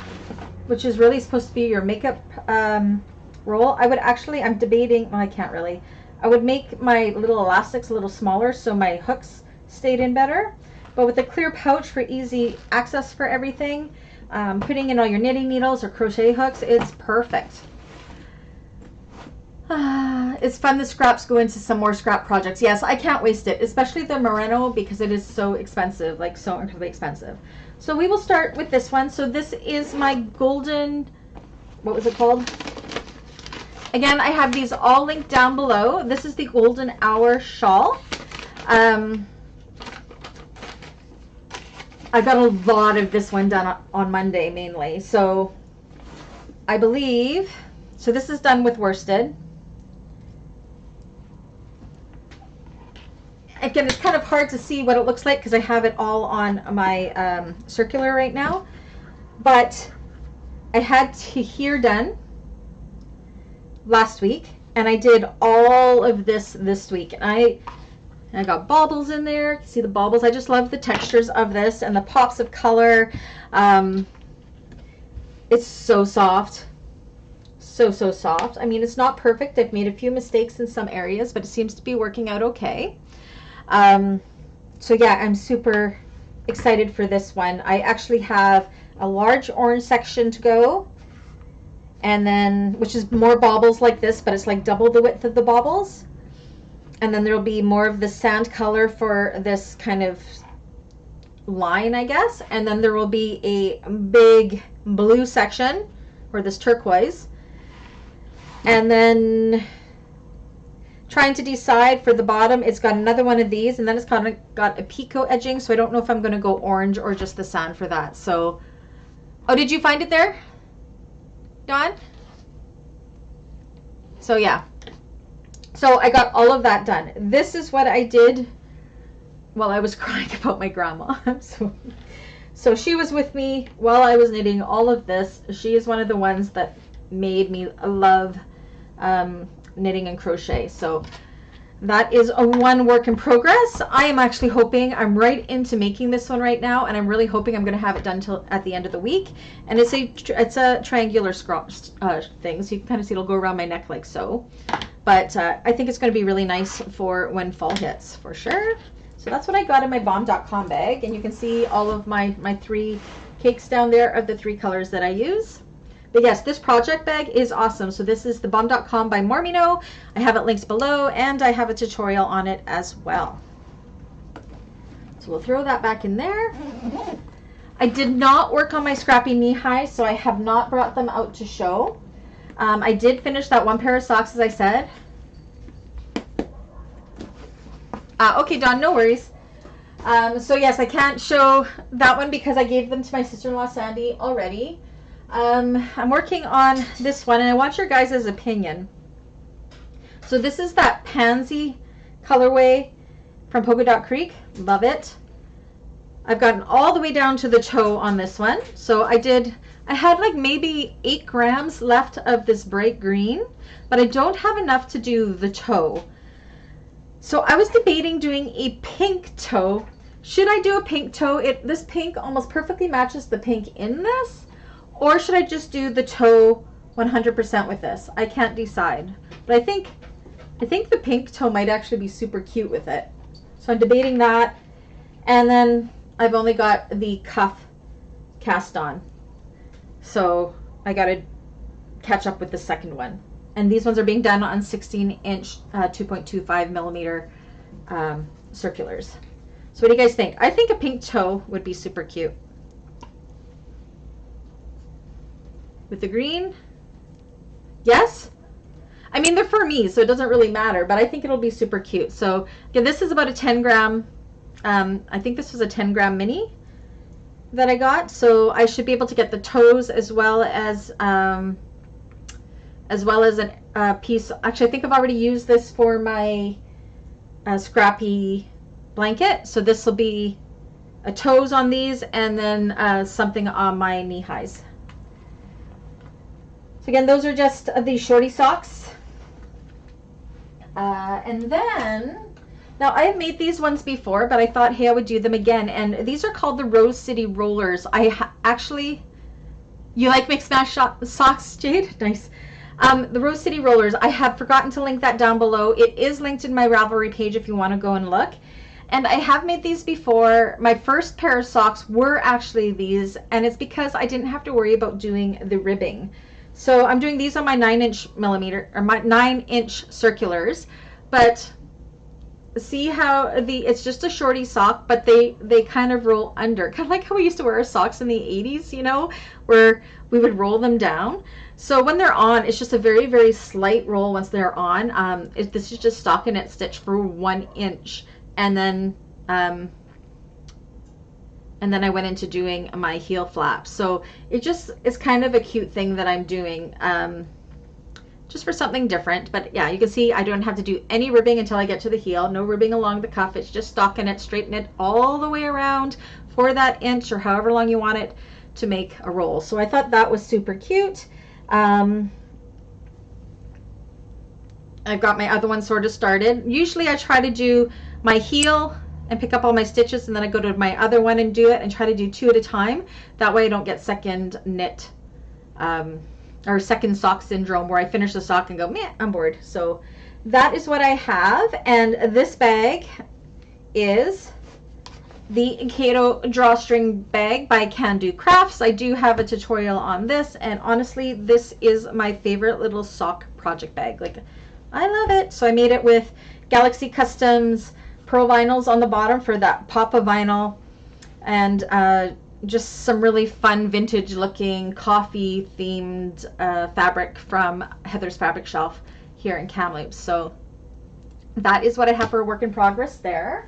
which is really supposed to be your makeup roll. I would actually, I'm debating, well, I can't really. I would make my little elastics a little smaller so my hooks stayed in better. But with a clear pouch for easy access for everything, putting in all your knitting needles or crochet hooks, it's perfect. It's fun the scraps go into some more scrap projects. Yes, I can't waste it, especially the merino, because it is so expensive, like so incredibly expensive. So we will start with this one. So this is my golden, what was it called? Again, I have these all linked down below. This is the Golden Hour shawl. I got a lot of this one done on Monday mainly. So I believe, so this is done with worsted. Again, it's kind of hard to see what it looks like because I have it all on my circular right now. But I had here done last week, and I did all of this week. And I got baubles in there. You can see the baubles. I just love the textures of this and the pops of color. It's so soft. So soft. I mean, it's not perfect. I've made a few mistakes in some areas, but it seems to be working out okay. So yeah, I'm super excited for this one. I actually have a large orange section to go, and then, which is more baubles like this, but it's like double the width of the baubles. And then there'll be more of the sand color for this kind of line, I guess. And then there will be a big blue section, or this turquoise. And then trying to decide for the bottom, it's got another one of these, and then it's got a picot edging, so I don't know if I'm going to go orange or just the sand for that. So, oh, did you find it there, Dawn? So yeah. So I got all of that done. This is what I did while I was crying about my grandma. So she was with me while I was knitting all of this. She is one of the ones that made me love knitting and crochet. So that is a one work in progress. I am actually hoping, I'm right into making this one right now, and I'm really hoping I'm going to have it done till at the end of the week. And it's a triangular thing, so you can kind of see it'll go around my neck like so. But I think it's going to be really nice for when fall hits, for sure. So that's what I got in my bomb.com bag, and you can see all of my 3 cakes down there of the 3 colors that I use. But yes, this project bag is awesome. So this is the bomb.com by Mormino. I have it linked below, and I have a tutorial on it as well. So we'll throw that back in there. I did not work on my scrappy knee-highs, so I have not brought them out to show. I did finish that 1 pair of socks, as I said. Okay, Dawn, no worries. So yes, I can't show that one because I gave them to my sister-in-law, Sandy, already. I'm working on this one, and I want your guys' opinion. So this is that pansy colorway from Polkadot Creek. Love it. I've gotten all the way down to the toe on this one. So I had like maybe 8 grams left of this bright green, but I don't have enough to do the toe. So I was debating doing a pink toe. Should I do a pink toe? This pink almost perfectly matches the pink in this. Or should I just do the toe 100% with this? I can't decide. But I think the pink toe might actually be super cute with it. So I'm debating that. And then I've only got the cuff cast on. So I got to catch up with the second one. And these ones are being done on 16-inch 2.25 millimeter circulars. So what do you guys think? I think a pink toe would be super cute. With the green? Yes? I mean, they're for me, so it doesn't really matter, but I think it'll be super cute. So again, this is about a 10 gram, I think this was a 10 gram mini that I got. So I should be able to get the toes as well as a piece. Actually, I think I've already used this for my scrappy blanket. So this will be a toes on these, and then something on my knee highs. So again, those are just the shorty socks. And then, now I've made these ones before, but I thought, hey, I would do them again. And these are called the Rose City Rollers. Actually, you like mixed match socks, Jade? Nice. The Rose City Rollers, I have forgotten to link that down below. It is linked in my Ravelry page if you want to go and look. And I have made these before. My first pair of socks were actually these, and it's because I didn't have to worry about doing the ribbing. So I'm doing these on my 9-inch circulars, but see how it's just a shorty sock, but they kind of roll under, kind of like how we used to wear our socks in the 80s, you know, where we would roll them down. So when they're on, it's just a very, very slight roll once they're on. This is just stockinette stitch for 1 inch, and then I went into doing my heel flap. So it just is kind of a cute thing that I'm doing, just for something different. But yeah, you can see I don't have to do any ribbing until I get to the heel. No ribbing along the cuff. It's just stockinette, straighten it all the way around for that inch or however long you want it to make a roll. So I thought that was super cute. I've got my other one sort of started. Usually I try to do my heel and pick up all my stitches, and then I go to my other one and do it, and try to do 2 at a time. That way I don't get second knit or second sock syndrome, where I finish the sock and go, meh, I'm bored. So that is what I have. And this bag is the Kato Drawstring bag by Kandou Crafts. I do have a tutorial on this, and honestly, this is my favorite little sock project bag. Like, I love it. So I made it with Galaxy Customs pearl vinyls on the bottom for that pop of vinyl, and just some really fun vintage looking coffee themed fabric from Heather's Fabric Shelf here in Kamloops. So that is what I have for a work in progress there.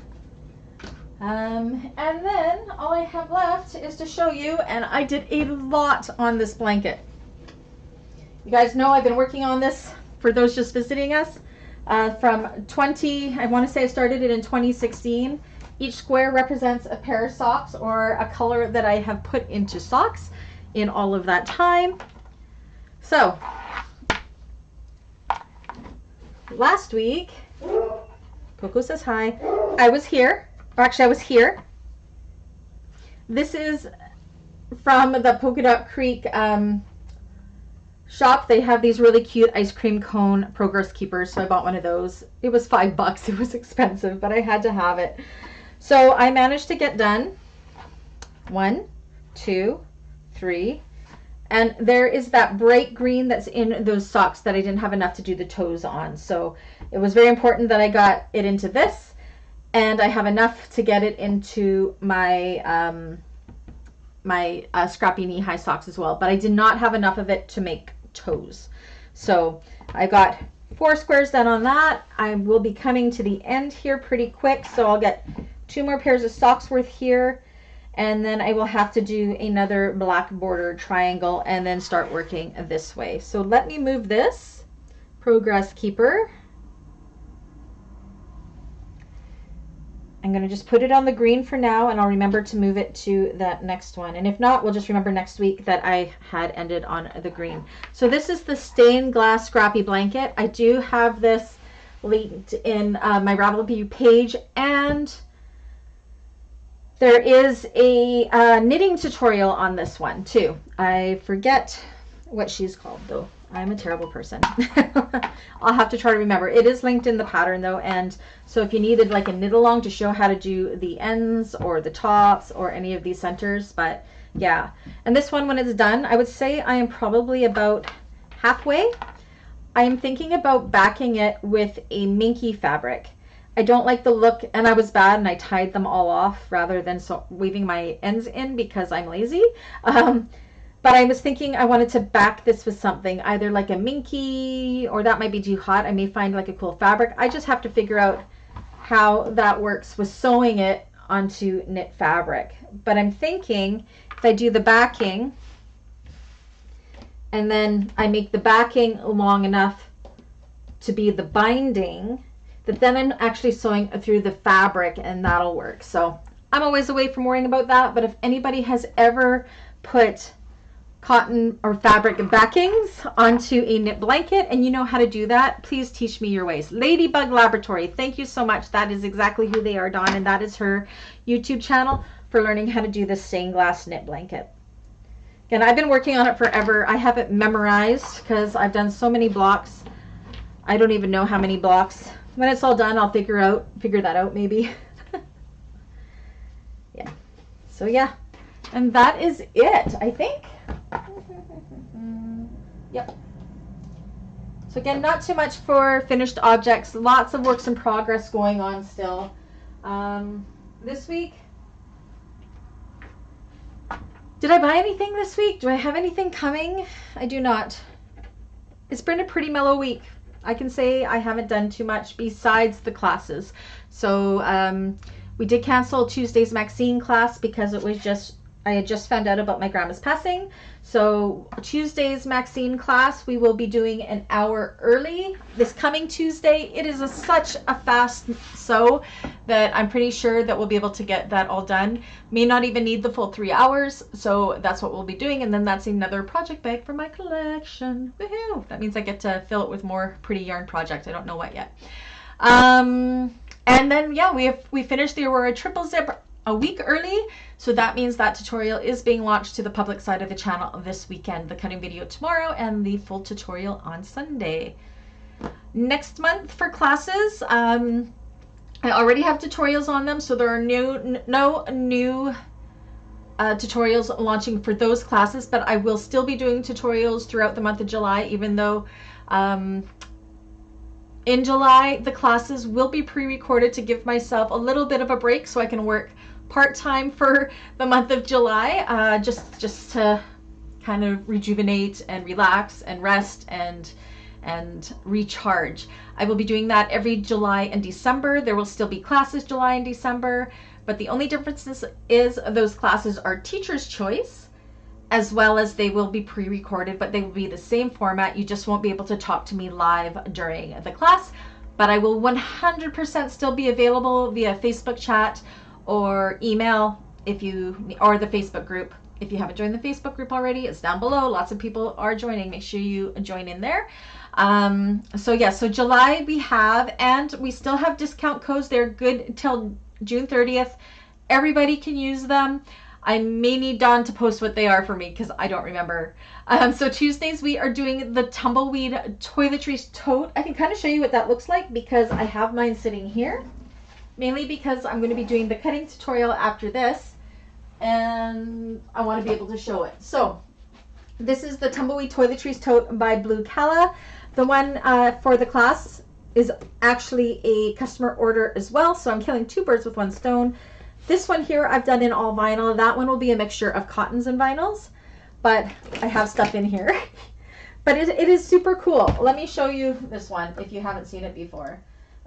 And then all I have left is to show you, and I did a lot on this blanket. You guys know I've been working on this, for those just visiting us, from I want to say I started it in 2016. Each square represents a pair of socks or a color that I have put into socks in all of that time. So last week Coco says hi. I was here. Or actually, I was here. This is from the Polkadot Creek shop. They have these really cute ice cream cone progress keepers, so I bought one of those. It was $5. It was expensive, but I had to have it. So I managed to get done 1, 2, 3, and there is that bright green that's in those socks that I didn't have enough to do the toes on. So it was very important that I got it into this, and I have enough to get it into my scrappy knee-high socks as well, but I did not have enough of it to make toes. So I got 4 squares done on that. I will be coming to the end here pretty quick, so I'll get 2 more pairs of socks worth here, and then I will have to do another black border triangle and then start working this way. So let me move this progress keeper. I'm going to just put it on the green for now, and I'll remember to move it to that next one. And if not, we'll just remember next week that I had ended on the green. So this is the stained glass scrappy blanket. I do have this linked in my Ravelry page, and there is a knitting tutorial on this one too. I forget what she's called though. I'm a terrible person. I'll have to try to remember. It is linked in the pattern though, and so if you needed like a knit along to show how to do the ends or the tops or any of these centers, but yeah. And this one, when it's done, I would say I am probably about halfway. I am thinking about backing it with a minky fabric. I don't like the look, and I was bad and I tied them all off rather than weaving my ends in because I'm lazy. But I was thinking I wanted to back this with something, either like a minky, or that might be too hot. I may find like a cool fabric. I just have to figure out how that works with sewing it onto knit fabric. But I'm thinking if I do the backing, and then I make the backing long enough to be the binding, that then I'm actually sewing through the fabric, and that'll work. So I'm always away from worrying about that, but if anybody has ever put cotton or fabric backings onto a knit blanket and you know how to do that, please teach me your ways. Ladybug Laboratory, thank you so much. That is exactly who they are, Dawn, and that is her YouTube channel for learning how to do this stained glass knit blanket. Again, I've been working on it forever. I have it memorized because I've done so many blocks. I don't even know how many blocks. When it's all done, I'll figure that out maybe. Yeah. So yeah. And that is it, I think. Yep. So again, not too much for finished objects. Lots of works in progress going on still. This week, did I buy anything this week? Do I have anything coming? I do not. It's been a pretty mellow week. I can say I haven't done too much besides the classes. So we did cancel Tuesday's Maxine class because it was just, I had just found out about my grandma's passing. So Tuesday's Maxine class, we will be doing an hour early this coming Tuesday. It is such a fast sew that I'm pretty sure that we'll be able to get that all done. May not even need the full 3 hours. So that's what we'll be doing. And then that's another project bag for my collection. Woohoo! That means I get to fill it with more pretty yarn projects. I don't know what yet. And then, yeah, we finished the Aurora triple zip a week early, so that means that tutorial is being launched to the public side of the channel this weekend. The cutting video tomorrow and the full tutorial on Sunday. Next month for classes, I already have tutorials on them, so there are no new tutorials launching for those classes, but I will still be doing tutorials throughout the month of July, even though in July the classes will be pre-recorded to give myself a little bit of a break so I can work part-time for the month of July, just to kind of rejuvenate and relax and rest and recharge. I will be doing that every July and December. There will still be classes July and December, but the only difference is those classes are teacher's choice, as well as they will be pre-recorded, but they will be the same format. You just won't be able to talk to me live during the class, but I will 100% still be available via Facebook chat or email or the Facebook group. If you haven't joined the Facebook group already, it's down below. Lots of people are joining. Make sure you join in there. So yeah, so July we have, and we still have discount codes. They're good till June 30th. Everybody can use them. I may need Dawn to post what they are for me because I don't remember. So Tuesdays we are doing the Tumbleweed Toiletries Tote. I can kind of show you what that looks like because I have mine sitting here. Mainly because I'm going to be doing the cutting tutorial after this. And I want to be able to show it. So this is the Tumbleweed Toiletries Tote by Blue Calla. The one for the class is actually a customer order as well. So I'm killing two birds with one stone. This one here I've done in all vinyl. That one will be a mixture of cottons and vinyls, but I have stuff in here. But it is super cool. Let me show you this one if you haven't seen it before.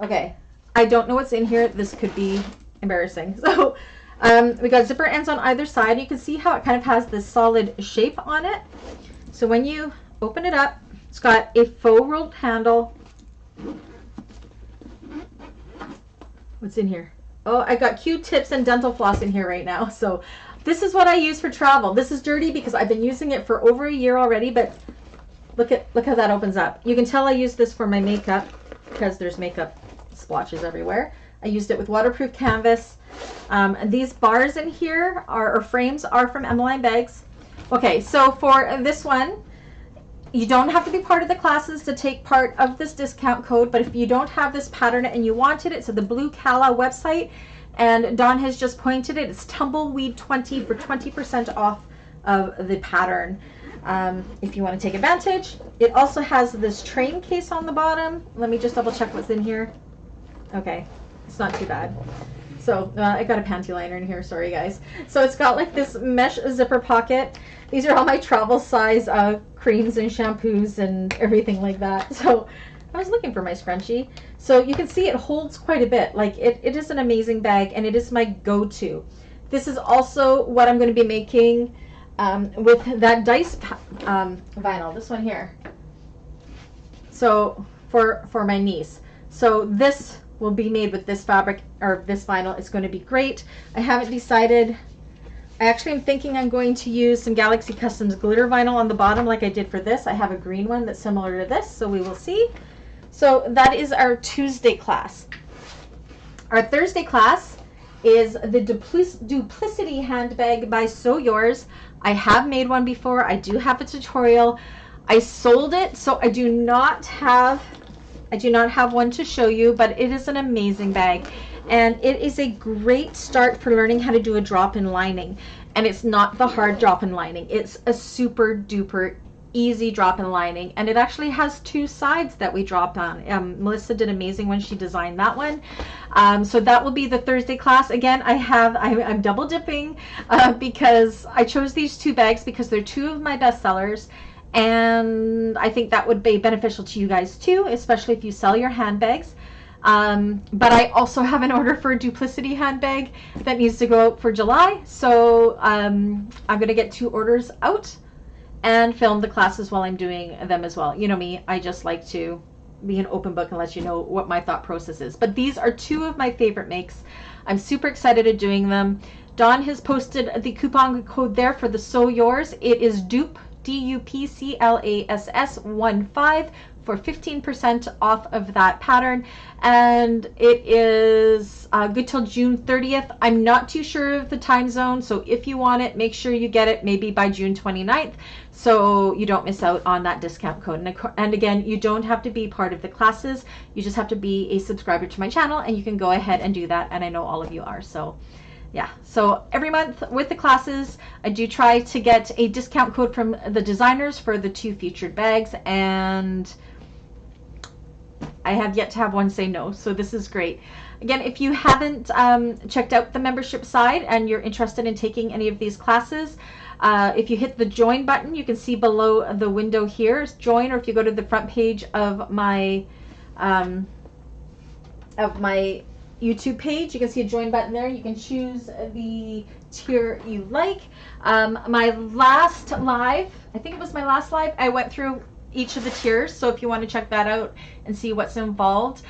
Okay, I don't know what's in here. This could be embarrassing. So we got zipper ends on either side. You can see how it kind of has this solid shape on it. So when you open it up, it's got a faux rolled handle. What's in here? Oh, I got Q-tips and dental floss in here right now. So this is what I use for travel. This is dirty because I've been using it for over a year already, but look how that opens up. You can tell I use this for my makeup because there's makeup splotches everywhere. I used it with waterproof canvas. These bars in here or frames are from Emmaline Bags. Okay, so for this one, you don't have to be part of the classes to take part of this discount code, but if you don't have this pattern and you wanted it, so the Blue Calla website, and Dawn has just pointed it, it's Tumbleweed 20 for 20% off of the pattern. If you want to take advantage. It also has this train case on the bottom. Let me just double check what's in here. Okay, it's not too bad. So I got a panty liner in here, sorry guys. So it's got like this mesh zipper pocket. These are all my travel size creams and shampoos and everything like that. So I was looking for my scrunchie. So you can see it holds quite a bit. Like it is an amazing bag and it is my go-to. This is also what I'm going to be making with that dice vinyl, this one here. So for my niece. So this will be made with this fabric or this vinyl. It's going to be great. I haven't decided. I actually am thinking I'm going to use some Galaxy Customs glitter vinyl on the bottom like I did for this. I have a green one that's similar to this, so we will see. So that is our Tuesday class. Our Thursday class is the Duplicity handbag by Sew Yours. I have made one before. I do have a tutorial. I sold it, so I do not have one to show you, but it is an amazing bag. And it is a great start for learning how to do a drop-in lining. And it's not the hard drop-in lining. It's a super duper easy drop-in lining. And it actually has two sides that we drop on. Melissa did amazing when she designed that one. So that will be the Thursday class. Again, I'm double dipping because I chose these two bags because they're two of my best sellers. And I think that would be beneficial to you guys too, especially if you sell your handbags. But I also have an order for a Duplicity handbag that needs to go out for July. So I'm going to get 2 orders out and film the classes while I'm doing them as well. You know me, I just like to be an open book and let you know what my thought process is. But these are 2 of my favorite makes. I'm super excited at doing them. Dawn has posted the coupon code there for the Sew Yours. It is DUPCLASS 15 for 15% off of that pattern, and it is good till June 30th. I'm not too sure of the time zone, so if you want it, make sure you get it maybe by June 29th so you don't miss out on that discount code. And again, you don't have to be part of the classes, you just have to be a subscriber to my channel, and you can go ahead and do that, and I know all of you are. So yeah, so every month with the classes, I do try to get a discount code from the designers for the 2 featured bags, and I have yet to have one say no, so this is great. Again, if you haven't checked out the membership side and you're interested in taking any of these classes, if you hit the join button, you can see below the window here, join, or if you go to the front page of my YouTube page, you can see a join button there. You can choose the tier you like. My last live, I think it was my last live, I went through each of the tiers, so if you want to check that out and see what's involved.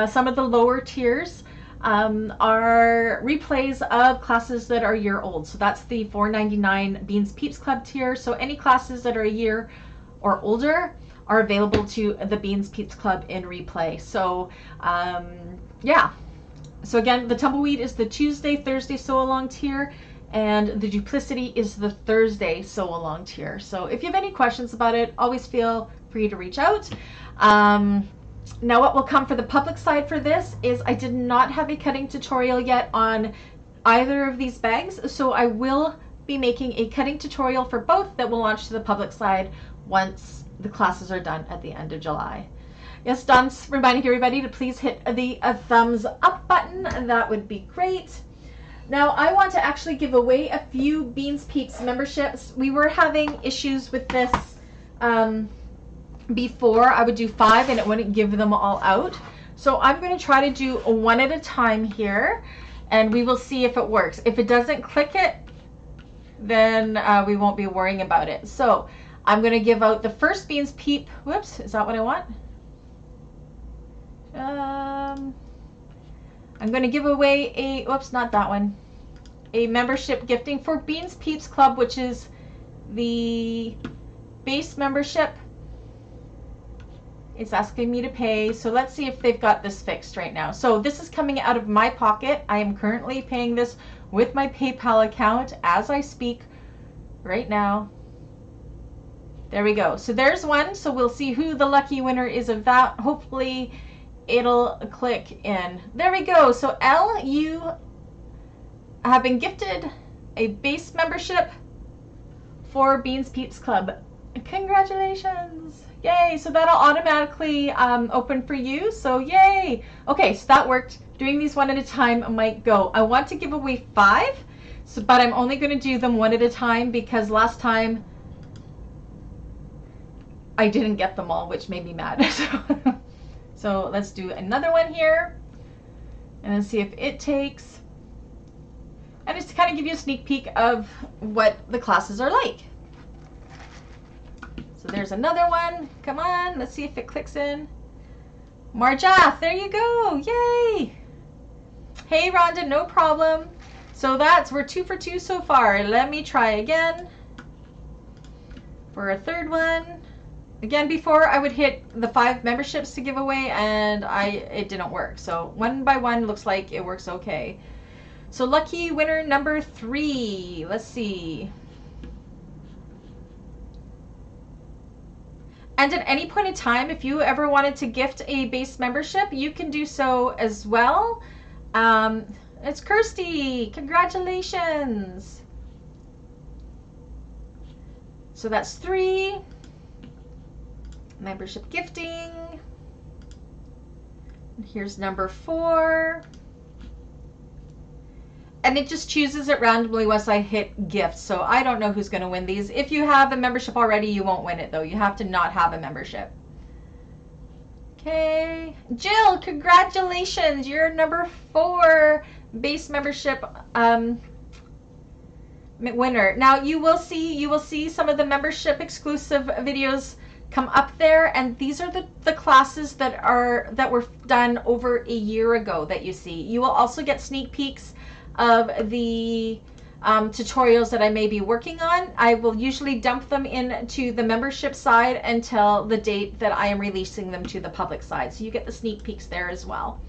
Some of the lower tiers are replays of classes that are a year old, so that's the $4.99 Beans Peeps Club tier. So any classes that are a year or older are available to the Beans Peeps Club in replay. So yeah. So again, the Tumbleweed is the Tuesday, Thursday sew-along tier, and the Duplicity is the Thursday sew-along tier. So if you have any questions about it, always feel free to reach out. Now what will come for the public side for this is I did not have a cutting tutorial yet on either of these bags, so I will be making a cutting tutorial for both that will launch to the public side once the classes are done at the end of July. Yes, Don's reminding everybody to please hit the thumbs up button. That would be great. Now, I want to actually give away a few Beans Peeps memberships. We were having issues with this before. I would do 5 and it wouldn't give them all out. So I'm going to try to do one at a time here, and we will see if it works. If it doesn't click it, then we won't be worrying about it. So I'm going to give out the first Beans Peep. Whoops, is that what I want? I'm going to give away a, whoops, not that one, a membership gifting for Beans Peeps Club, which is the base membership. It's asking me to pay, so let's see if they've got this fixed right now. So this is coming out of my pocket. I am currently paying this with my PayPal account as I speak right now. There we go. So there's one. So we'll see who the lucky winner is of that. Hopefully it'll click in. There we go. So Elle, you have been gifted a base membership for Beans Peeps Club. Congratulations. Yay. So that'll automatically open for you. So yay. Okay, so that worked. Doing these one at a time might go. I want to give away 5, but I'm only going to do them one at a time because last time I didn't get them all, which made me mad. So let's do another one here and then see if it takes. And just to kind of give you a sneak peek of what the classes are like. So there's another one. Come on, let's see if it clicks in. Marjath, there you go. Yay. Hey, Rhonda, no problem. So we're 2 for 2 so far. Let me try again for a third one. Again, before I would hit the 5 memberships to give away, and it didn't work. So one by one looks like it works okay. So lucky winner number 3. Let's see. And at any point in time, if you ever wanted to gift a base membership, you can do so as well. It's Kirsty. Congratulations. So that's 3. Membership gifting. And here's number 4. And it just chooses it randomly once I hit gift. So I don't know who's going to win these. If you have a membership already, you won't win it though. You have to not have a membership. Okay. Jill, congratulations. You're number 4 base membership winner. Now you will see some of the membership exclusive videos come up there, and these are the classes that were done over a year ago that you see. You will also get sneak peeks of the tutorials that I may be working on. I will usually dump them into the membership side until the date that I am releasing them to the public side. So you get the sneak peeks there as well.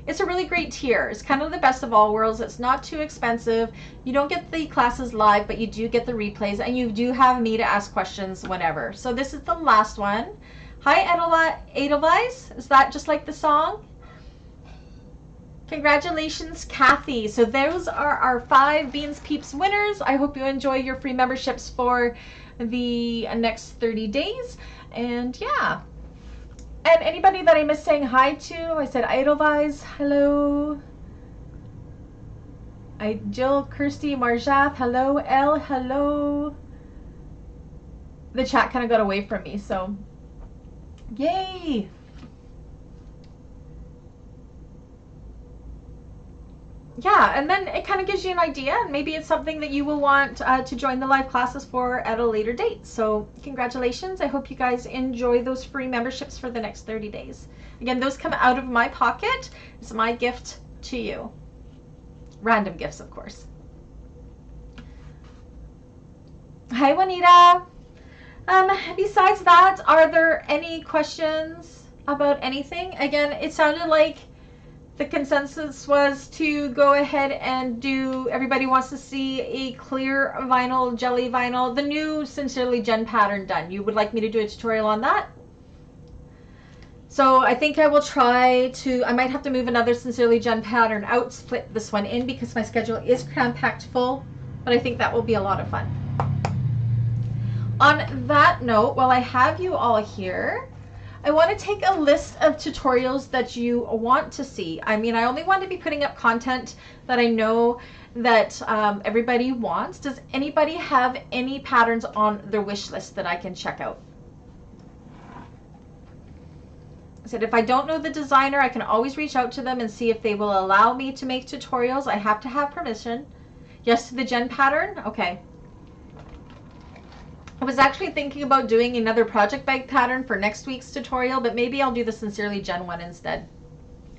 It's a really great tier. It's kind of the best of all worlds. It's not too expensive. You don't get the classes live, but you do get the replays, and you do have me to ask questions whenever. So this is the last one. Hi, Edelweiss. Is that just like the song? Congratulations, Kathy. So those are our 5 Beans Peeps winners. I hope you enjoy your free memberships for the next 30 days. And yeah. And anybody that I missed saying hi to, I said Edelweiss, hello. Jill, Kirsty, Marjath, hello. Elle, hello. The chat kind of got away from me, so yay. Yeah, and then it kind of gives you an idea, and maybe it's something that you will want to join the live classes for at a later date. So congratulations. I hope you guys enjoy those free memberships for the next 30 days. Again, those come out of my pocket. It's my gift to you. Random gifts, of course. Hi, Juanita. Besides that, are there any questions about anything? Again, it sounded like the consensus was to go ahead and do, everybody wants to see a clear vinyl, jelly vinyl, the new Sincerely Jen pattern done. You would like me to do a tutorial on that? So I think I will try to, I might have to move another Sincerely Jen pattern out, split this one in because my schedule is cram-packed full, but I think that will be a lot of fun. On that note, while I have you all here, I want to take a list of tutorials that you want to see. I mean, I only want to be putting up content that I know that everybody wants. Does anybody have any patterns on their wish list that I can check out? I said, if I don't know the designer, I can always reach out to them and see if they will allow me to make tutorials. I have to have permission. Yes to the Jen pattern? Okay. I was actually thinking about doing another project bag pattern for next week's tutorial, but maybe I'll do the Sincerely Jen one instead.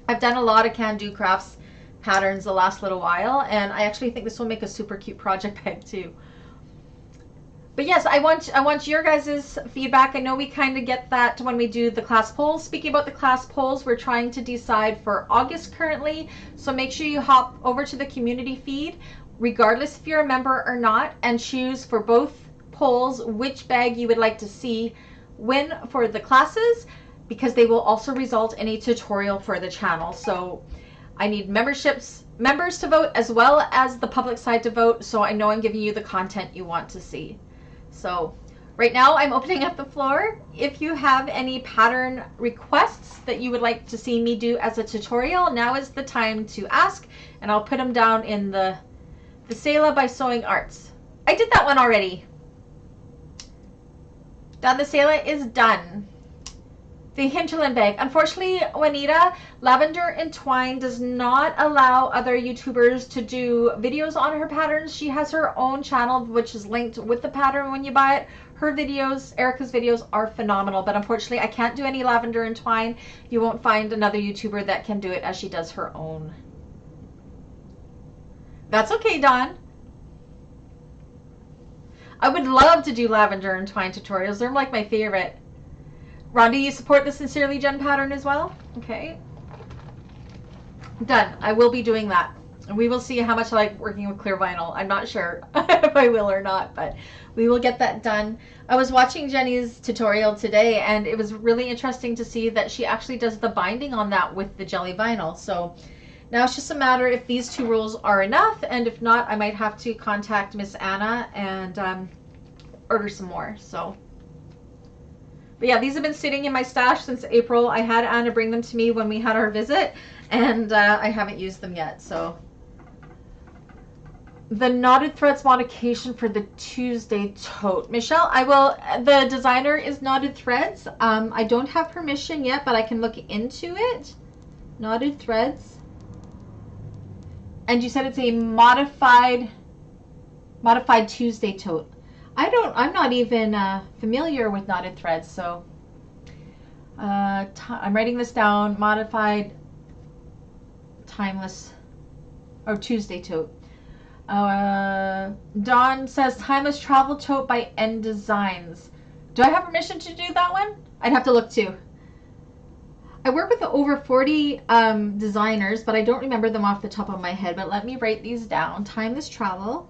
I've done a lot of Kandou crafts patterns the last little while, and I actually think this will make a super cute project bag too. But yes, I want your guys' feedback. I know we kind of get that when we do the class polls. Speaking about the class polls, we're trying to decide for August currently, so make sure you hop over to the community feed, regardless if you're a member or not, and choose for both polls which bag you would like to see win for the classes, because they will also result in a tutorial for the channel. So I need members to vote as well as the public side to vote, so I know I'm giving you the content you want to see. So right now I'm opening up the floor. If you have any pattern requests that you would like to see me do as a tutorial, now is the time to ask, and I'll put them down in the Selah by Sewing Arts. I did that one already. Done. The Selah is done. The hinterland bag. Unfortunately, Juanita, Lavender and Twine does not allow other YouTubers to do videos on her patterns. She has her own channel, which is linked with the pattern when you buy it. Her videos, Erica's videos, are phenomenal, but unfortunately, I can't do any Lavender and Twine. You won't find another YouTuber that can do it as she does her own. That's okay, Dawn. I would love to do Lavender and Twine tutorials. They're like my favorite. Rhonda, you support the Sincerely Jen pattern as well? Okay. Done. I will be doing that. And we will see how much I like working with clear vinyl. I'm not sure if I will or not, but we will get that done. I was watching Jenny's tutorial today, and it was really interesting to see that she actually does the binding on that with the jelly vinyl. So now it's just a matter if these two rules are enough, and if not, I might have to contact Miss Anna and order some more. So. But yeah, these have been sitting in my stash since April. I had Anna bring them to me when we had our visit, and I haven't used them yet. So the knotted threads modification for the Tuesday tote. Michelle, I will, the designer is Knotted Threads. I don't have permission yet, but I can look into it. Knotted Threads. And you said it's a modified Tuesday tote. I'm not even familiar with knotted threads, so I'm writing this down. Modified timeless or Tuesday tote. Dawn says timeless travel tote by N Designs. Do I have permission to do that one? I'd have to look too. I work with over 40 designers, but I don't remember them off the top of my head. But let me write these down. Timeless travel.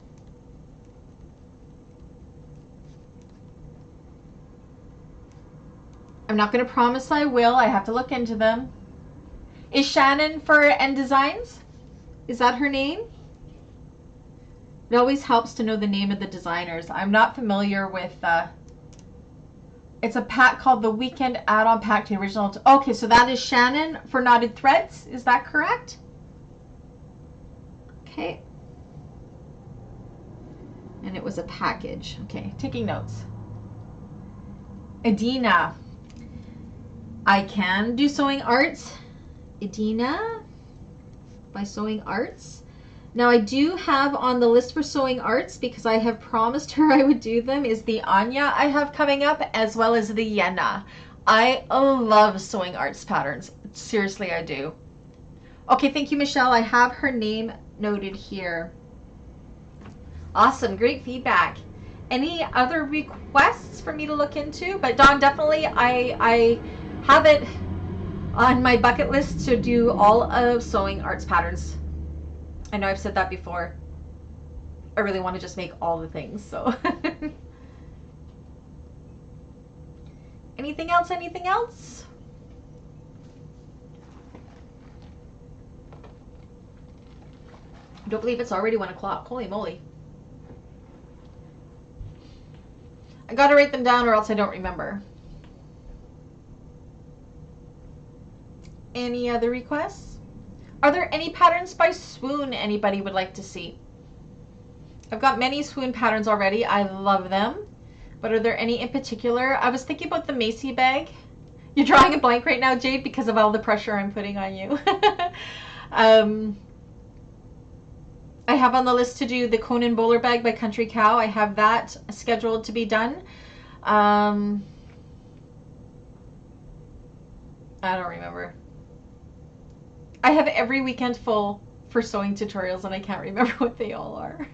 I'm not going to promise I will. I have to look into them. Is Shannon for N Designs? Is that her name? It always helps to know the name of the designers. I'm not familiar with... it's a pack called the Weekend Add-on Pack to the original... Okay, so that is Shannon for Knotted Threads. Is that correct? Okay. And it was a package. Okay, taking notes. Edina. I can do Sewing Arts. Edina by Sewing Arts. Now I do have on the list for Sewing Arts, because I have promised her I would do them, is the Anya I have coming up, as well as the Yenna. I love Sewing Arts patterns. Seriously, I do. Okay, thank you, Michelle. I have her name noted here. Awesome, great feedback. Any other requests for me to look into? But Dawn, definitely, I have it on my bucket list to do all of sewing arts patterns. I know I've said that before. I really want to just make all the things, so. Anything else? Anything else? I don't believe it's already 1 o'clock. Holy moly. I gotta write them down or else I don't remember. Any other requests? Are there any patterns by Swoon anybody would like to see? I've got many Swoon patterns already. I love them. But are there any in particular? I was thinking about the Macy bag. You're drawing a blank right now, Jade, because of all the pressure I'm putting on you. I have on the list to do the Conan bowler bag by Country Cow. I have that scheduled to be done. I don't remember. I have every weekend full for sewing tutorials and I can't remember what they all are.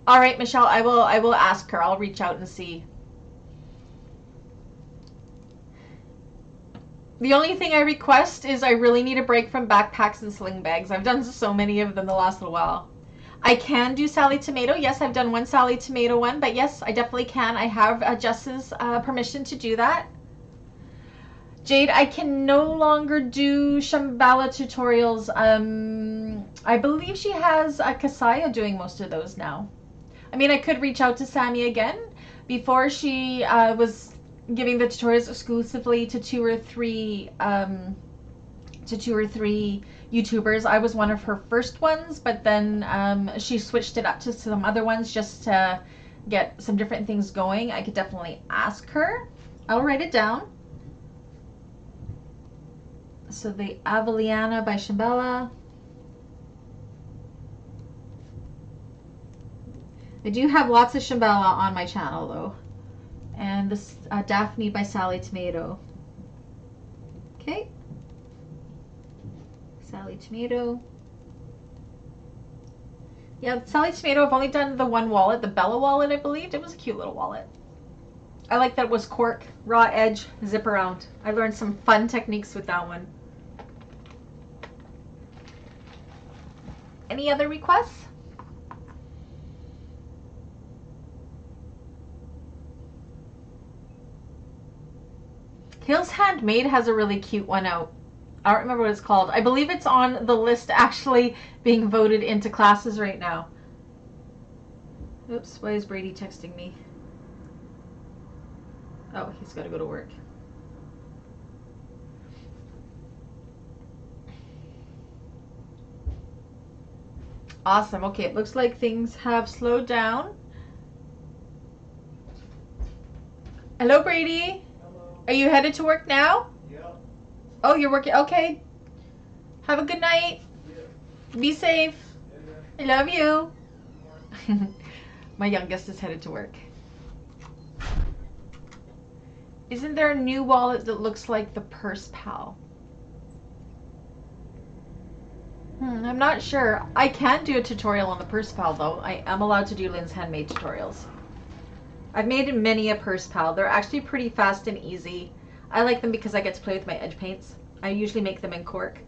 All right, Michelle, I will ask her. I'll reach out and see. The only thing I request is I really need a break from backpacks and sling bags. I've done so many of them the last little while. I can do Sally Tomato. Yes, I've done one Sally Tomato one, but yes, I definitely can. I have Jess's permission to do that. Jade, I can no longer do Shambhala tutorials. I believe she has Kasaya doing most of those now. I mean, I could reach out to Sammy again. Before she was giving the tutorials exclusively to two or three YouTubers. I was one of her first ones, but then she switched it up to some other ones just to get some different things going. I could definitely ask her. I'll write it down. So the Aveliana by Shambhala. I do have lots of Shambhala on my channel though. And this Daphne by Sally Tomato. Okay. Sally Tomato. Yeah, Sally Tomato, I've only done the one wallet, the Bella wallet, I believed. It was a cute little wallet. I like that it was cork, raw edge, zip around. I learned some fun techniques with that one. Any other requests? Hills Handmade has a really cute one out. I don't remember what it's called. I believe it's on the list actually being voted into classes right now. Oops, why is Brady texting me? Oh, he's got to go to work. Awesome. Okay, it looks like things have slowed down. Hello, Brady. Hello. Are you headed to work now? Yeah. Oh, you're working. Okay. Have a good night. Yeah. Be safe. Yeah. I love you. My youngest is headed to work. Isn't there a new wallet that looks like the Purse Pal? I'm not sure. I can do a tutorial on the Purse Pal though. I am allowed to do Lynn's Handmade tutorials. I've made many a Purse Pal. They're actually pretty fast and easy. I like them because I get to play with my edge paints. I usually make them in cork.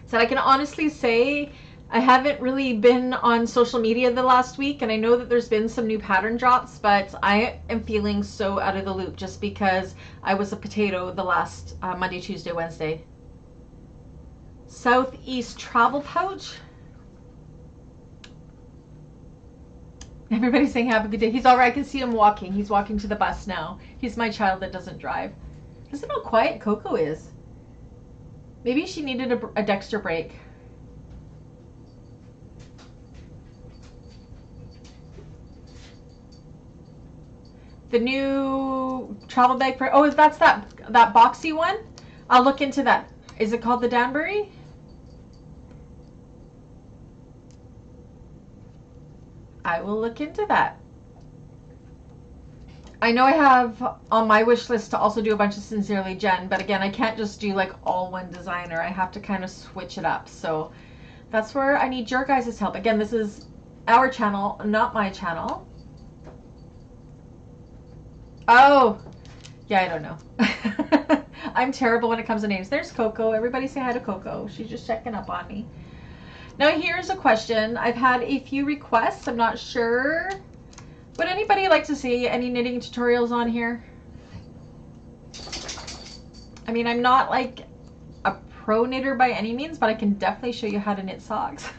So I can honestly say I haven't really been on social media the last week, and I know that there's been some new pattern drops, but I am feeling so out of the loop just because I was a potato the last Monday, Tuesday, Wednesday. Southeast Travel Pouch. Everybody's saying have a good day. He's all right. I can see him walking. He's walking to the bus now. He's my child that doesn't drive. Listen how quiet Coco is. Maybe she needed a Dexter break. The new travel bag for, oh, that's that boxy one? I'll look into that. Is it called the Danbury? I will look into that. I know I have on my wish list to also do a bunch of Sincerely Jen, but again, I can't just do like all one designer. I have to kind of switch it up. So that's where I need your guys' help. Again, this is our channel, not my channel. Oh, yeah, I don't know. I'm terrible when it comes to names. There's Coco. Everybody say hi to Coco. She's just checking up on me. Now here's a question. I've had a few requests. I'm not sure. Would anybody like to see any knitting tutorials on here? I mean, I'm not like a pro knitter by any means, but I can definitely show you how to knit socks.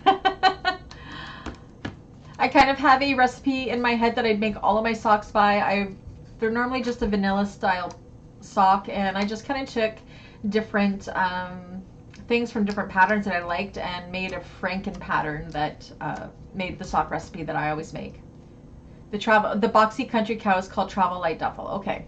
I kind of have a recipe in my head that I'd make all of my socks by. They're normally just a vanilla style sock, and I just kind of took different things from different patterns that I liked and made a Franken pattern that made the sock recipe that I always make. The boxy country cow is called Travel Light Duffel. Okay.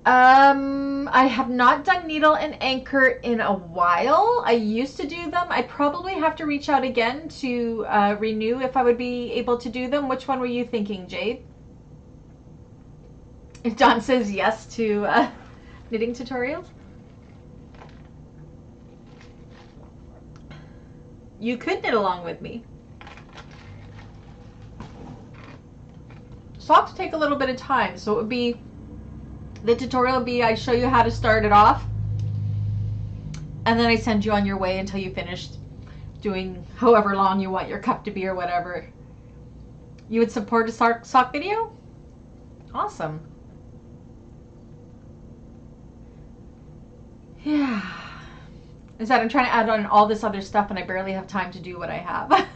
I have not done needle and anchor in a while. I used to do them. I probably have to reach out again to renew if I would be able to do them. Which one were you thinking, Jade? John says yes to knitting tutorials. You could knit along with me. Socks take a little bit of time, so it would be, the tutorial would be I show you how to start it off, and then I send you on your way until you finished doing however long you want your cup to be or whatever. You would support a sock video? Awesome. Yeah. Is that I'm trying to add on all this other stuff and I barely have time to do what I have.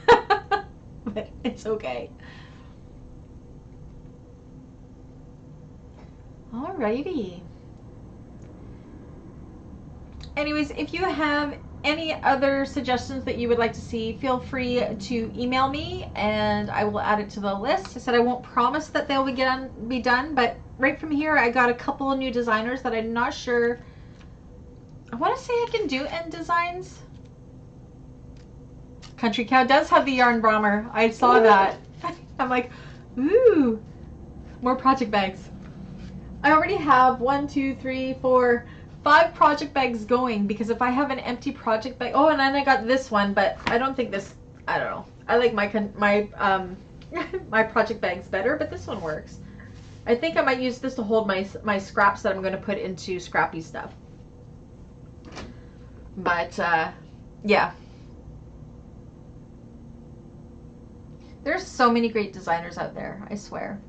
But it's okay. Alrighty. Anyways, if you have any other suggestions that you would like to see, feel free to email me and I will add it to the list. I said I won't promise that they'll be done, but right from here I got a couple of new designers that I'm not sure. I want to say I can do end designs. Country Cow does have the yarn bomber. I saw that. I'm like, ooh, more project bags. I already have 1, 2, 3, 4, 5 project bags going, because if I have an empty project bag, oh, and then I got this one, but I don't think this, I don't know. I like my my project bags better, but this one works. I think I might use this to hold my scraps that I'm going to put into scrappy stuff. But yeah. There's so many great designers out there, I swear.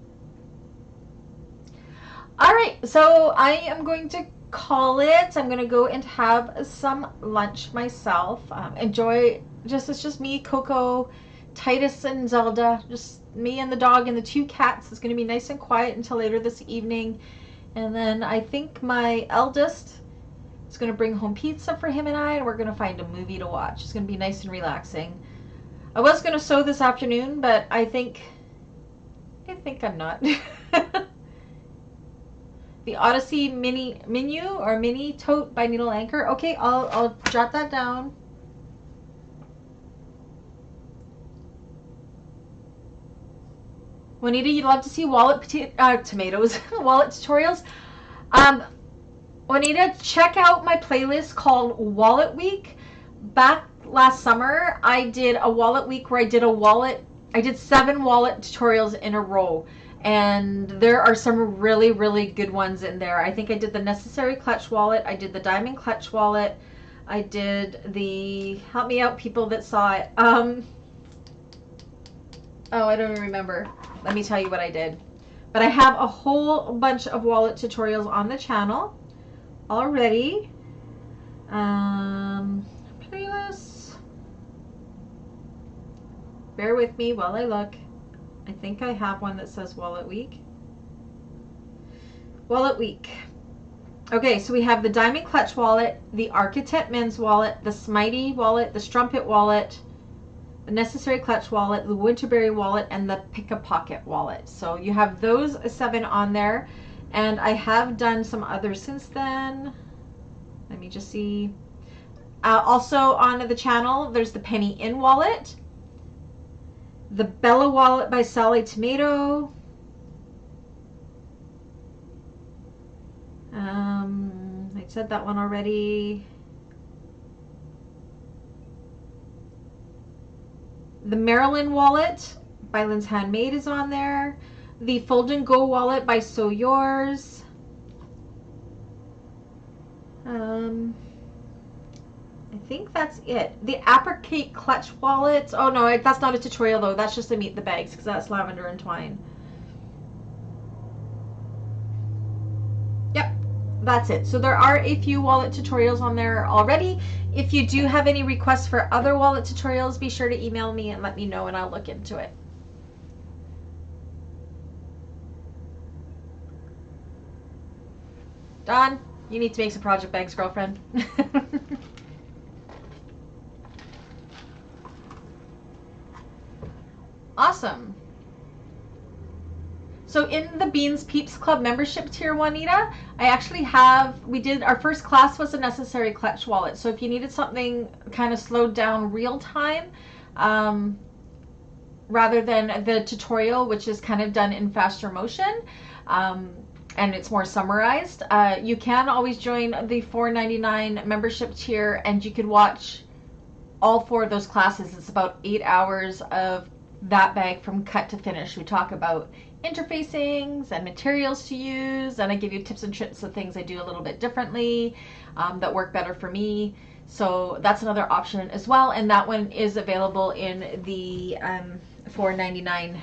All right, so I am going to call it. I'm going to go and have some lunch myself. Enjoy, it's just me, Coco, Titus, and Zelda. Just me and the dog and the 2 cats. It's going to be nice and quiet until later this evening. And then I think my eldest is going to bring home pizza for him and I, and we're going to find a movie to watch. It's going to be nice and relaxing. I was going to sew this afternoon, but I think I'm not. The Odyssey mini tote by Needle Anchor. Okay, I'll jot that down. Juanita, you'd love to see tomatoes, wallet tutorials. Juanita, check out my playlist called Wallet Week. Back last summer, I did a wallet week where I did 7 wallet tutorials in a row. And there are some really, really good ones in there. I think I did the Necessary Clutch wallet. I did the Diamond Clutch wallet. I did the, help me out people that saw it. Oh, I don't even remember. Let me tell you what I did. But I have a whole bunch of wallet tutorials on the channel already. Playlists. Bear with me while I look. I think I have one that says Wallet Week. Wallet Week. Okay, so we have the Diamond Clutch wallet, the Architect Men's wallet, the Smitey wallet, the Strumpet wallet, the Necessary Clutch wallet, the Winterberry wallet, and the Pick a Pocket wallet. So you have those 7 on there, and I have done some others since then. Let me just see. Also on the channel, there's the Penny In wallet, the Bella wallet by Sally Tomato, said that one already. The Maryland wallet by Lynn's Handmade is on there. The Fold and Go wallet by Sew Yours. I think that's it. The Apricot Clutch wallet. Oh no, that's not a tutorial though. That's just to meet the bags because that's lavender and twine. Yep, that's it. So there are a few wallet tutorials on there already. If you do have any requests for other wallet tutorials, be sure to email me and let me know and I'll look into it. Dawn, you need to make some project bags, girlfriend. Awesome. So in the Beans Peeps Club membership tier, Juanita, I actually have, our first class was a necessary clutch wallet. So if you needed something kind of slowed down real time, rather than the tutorial, which is kind of done in faster motion, and it's more summarized, you can always join the $4.99 membership tier and you could watch all 4 of those classes. It's about 8 hours of that bag from cut to finish. We talk about interfacings and materials to use, and I give you tips and tricks of things I do a little bit differently that work better for me. So that's another option as well, and that one is available in the $4.99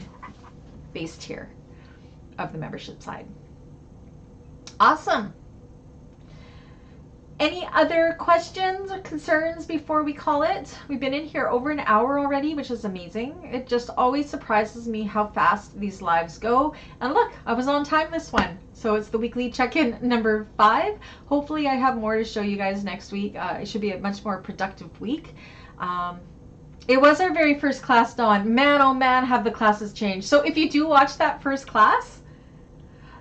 base tier of the membership side. Awesome. Any other questions or concerns before we call it? We've been in here over an hour already, which is amazing. It just always surprises me how fast these lives go. And look, I was on time this one. So it's the weekly check-in number 5. Hopefully I have more to show you guys next week. It should be a much more productive week. It was our very first class, Dawn. Man, oh man, have the classes changed. So if you do watch that first class,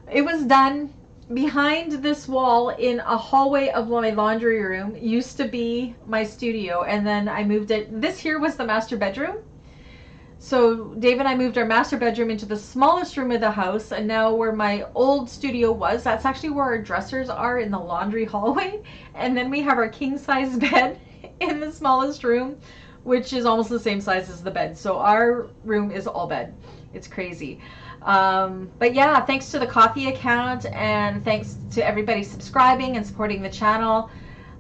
it was done behind this wall in a hallway of my laundry room. Used to be my studio, and then I moved it. This here was the master bedroom. So Dave and I moved our master bedroom into the smallest room of the house, and now where my old studio was, that's actually where our dressers are, in the laundry hallway. And then we have our king size bed in the smallest room, which is almost the same size as the bed. So our room is all bed. It's crazy. But yeah, thanks to the coffee account and thanks to everybody subscribing and supporting the channel,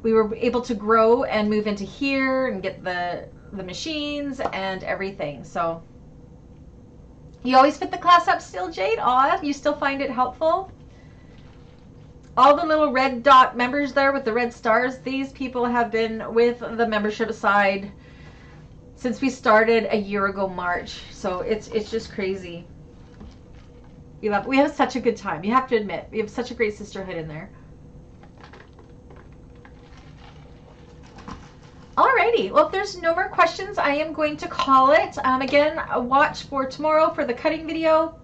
we were able to grow and move into here and get the machines and everything. So you always fit the class up still, Jade? Aw, you still find it helpful? All the little red dot members there with the red stars, these people have been with the membership side since we started a year ago March. So it's just crazy. We have such a good time. You have to admit, we have such a great sisterhood in there. Alrighty, well, if there's no more questions, I am going to call it. Again, watch for tomorrow for the cutting video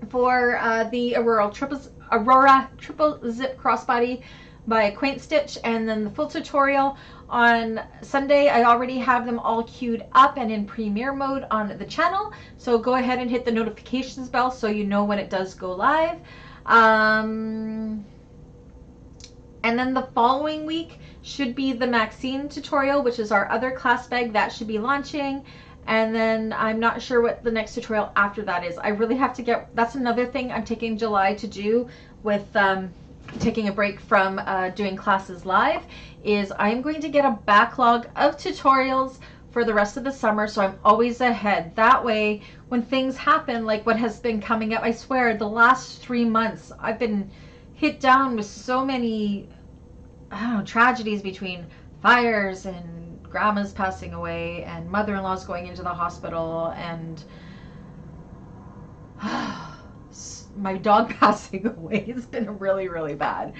for the Aurora triple zip crossbody by Quaint Stitch, and then the full tutorial on Sunday. I already have them all queued up and in premiere mode on the channel, so go ahead and hit the notifications bell so you know when it does go live. And then the following week should be the Maxine tutorial, which is our other class bag that should be launching. And then I'm not sure what the next tutorial after that is. I really have to get, that's another thing I'm taking July to do with taking a break from doing classes live, is I'm going to get a backlog of tutorials for the rest of the summer, so I'm always ahead. That way, when things happen like what has been coming up, I swear the last 3 months I've been hit down with so many, I don't know, tragedies between fires and grandma's passing away and mother-in-law's going into the hospital and my dog passing away. It's been really, really bad.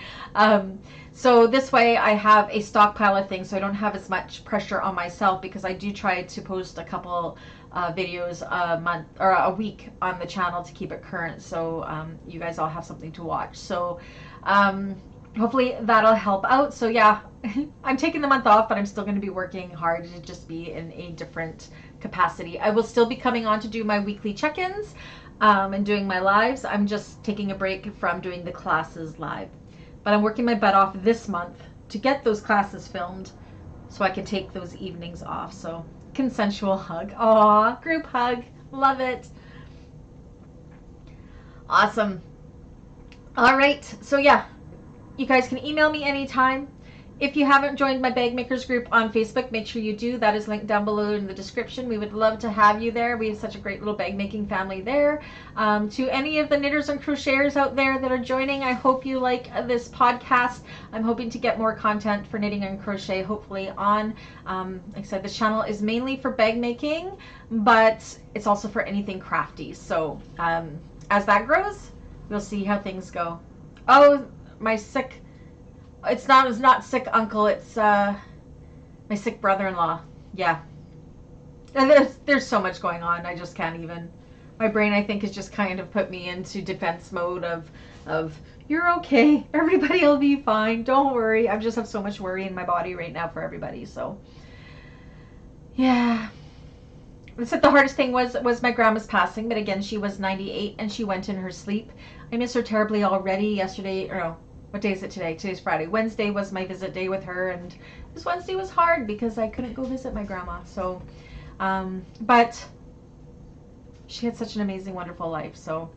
So this way I have a stockpile of things, so I don't have as much pressure on myself, because I do try to post a couple videos a month or a week on the channel to keep it current, so you guys all have something to watch. So hopefully that'll help out. So yeah, I'm taking the month off, but I'm still going to be working hard to just be in a different capacity. I will still be coming on to do my weekly check-ins and doing my lives. I'm just taking a break from doing the classes live. But I'm working my butt off this month to get those classes filmed so I can take those evenings off. So consensual hug. Aw, group hug. Love it. Awesome. All right. So yeah, you guys can email me anytime. If you haven't joined my Bag Makers group on Facebook, make sure you do. That is linked down below in the description. We would love to have you there. We have such a great little bag making family there. To any of the knitters and crocheters out there that are joining, I hope you like this podcast. I'm hoping to get more content for knitting and crochet, hopefully on. Like I said, this channel is mainly for bag making, but it's also for anything crafty. So as that grows, we'll see how things go. Oh, my sick... It's not sick uncle, it's my sick brother-in-law. Yeah. And there's so much going on, I just can't even. My brain, I think, has just kind of put me into defense mode of you're okay, everybody will be fine, don't worry. I just have so much worry in my body right now for everybody, so. Yeah. I said the hardest thing was my grandma's passing, but again, she was 98 and she went in her sleep. I miss her terribly already. Yesterday, or no, what day is it today? Today's Friday. Wednesday was my visit day with her, and this Wednesday was hard because I couldn't go visit my grandma. So, but she had such an amazing, wonderful life. So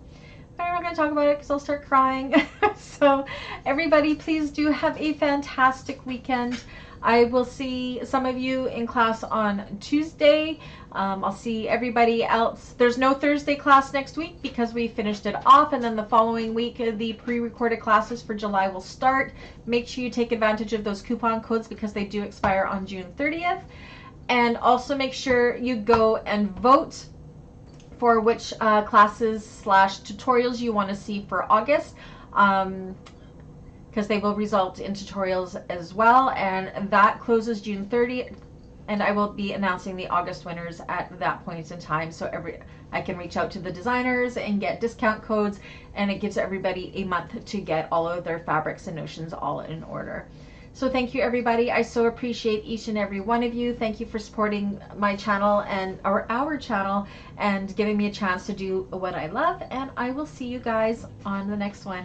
I'm not going to talk about it because I'll start crying. So everybody, please do have a fantastic weekend. I will see some of you in class on Tuesday. I'll see everybody else. There's no Thursday class next week because we finished it off, and then the following week the pre-recorded classes for July will start. Make sure you take advantage of those coupon codes because they do expire on June 30th. And also make sure you go and vote for which classes/tutorials you want to see for August. Because they will result in tutorials as well, and that closes June 30th, and I will be announcing the August winners at that point in time, so I can reach out to the designers and get discount codes, and it gives everybody a month to get all of their fabrics and notions all in order. So thank you, everybody. I so appreciate each and every one of you. Thank you for supporting my channel and our channel and giving me a chance to do what I love, and I will see you guys on the next one.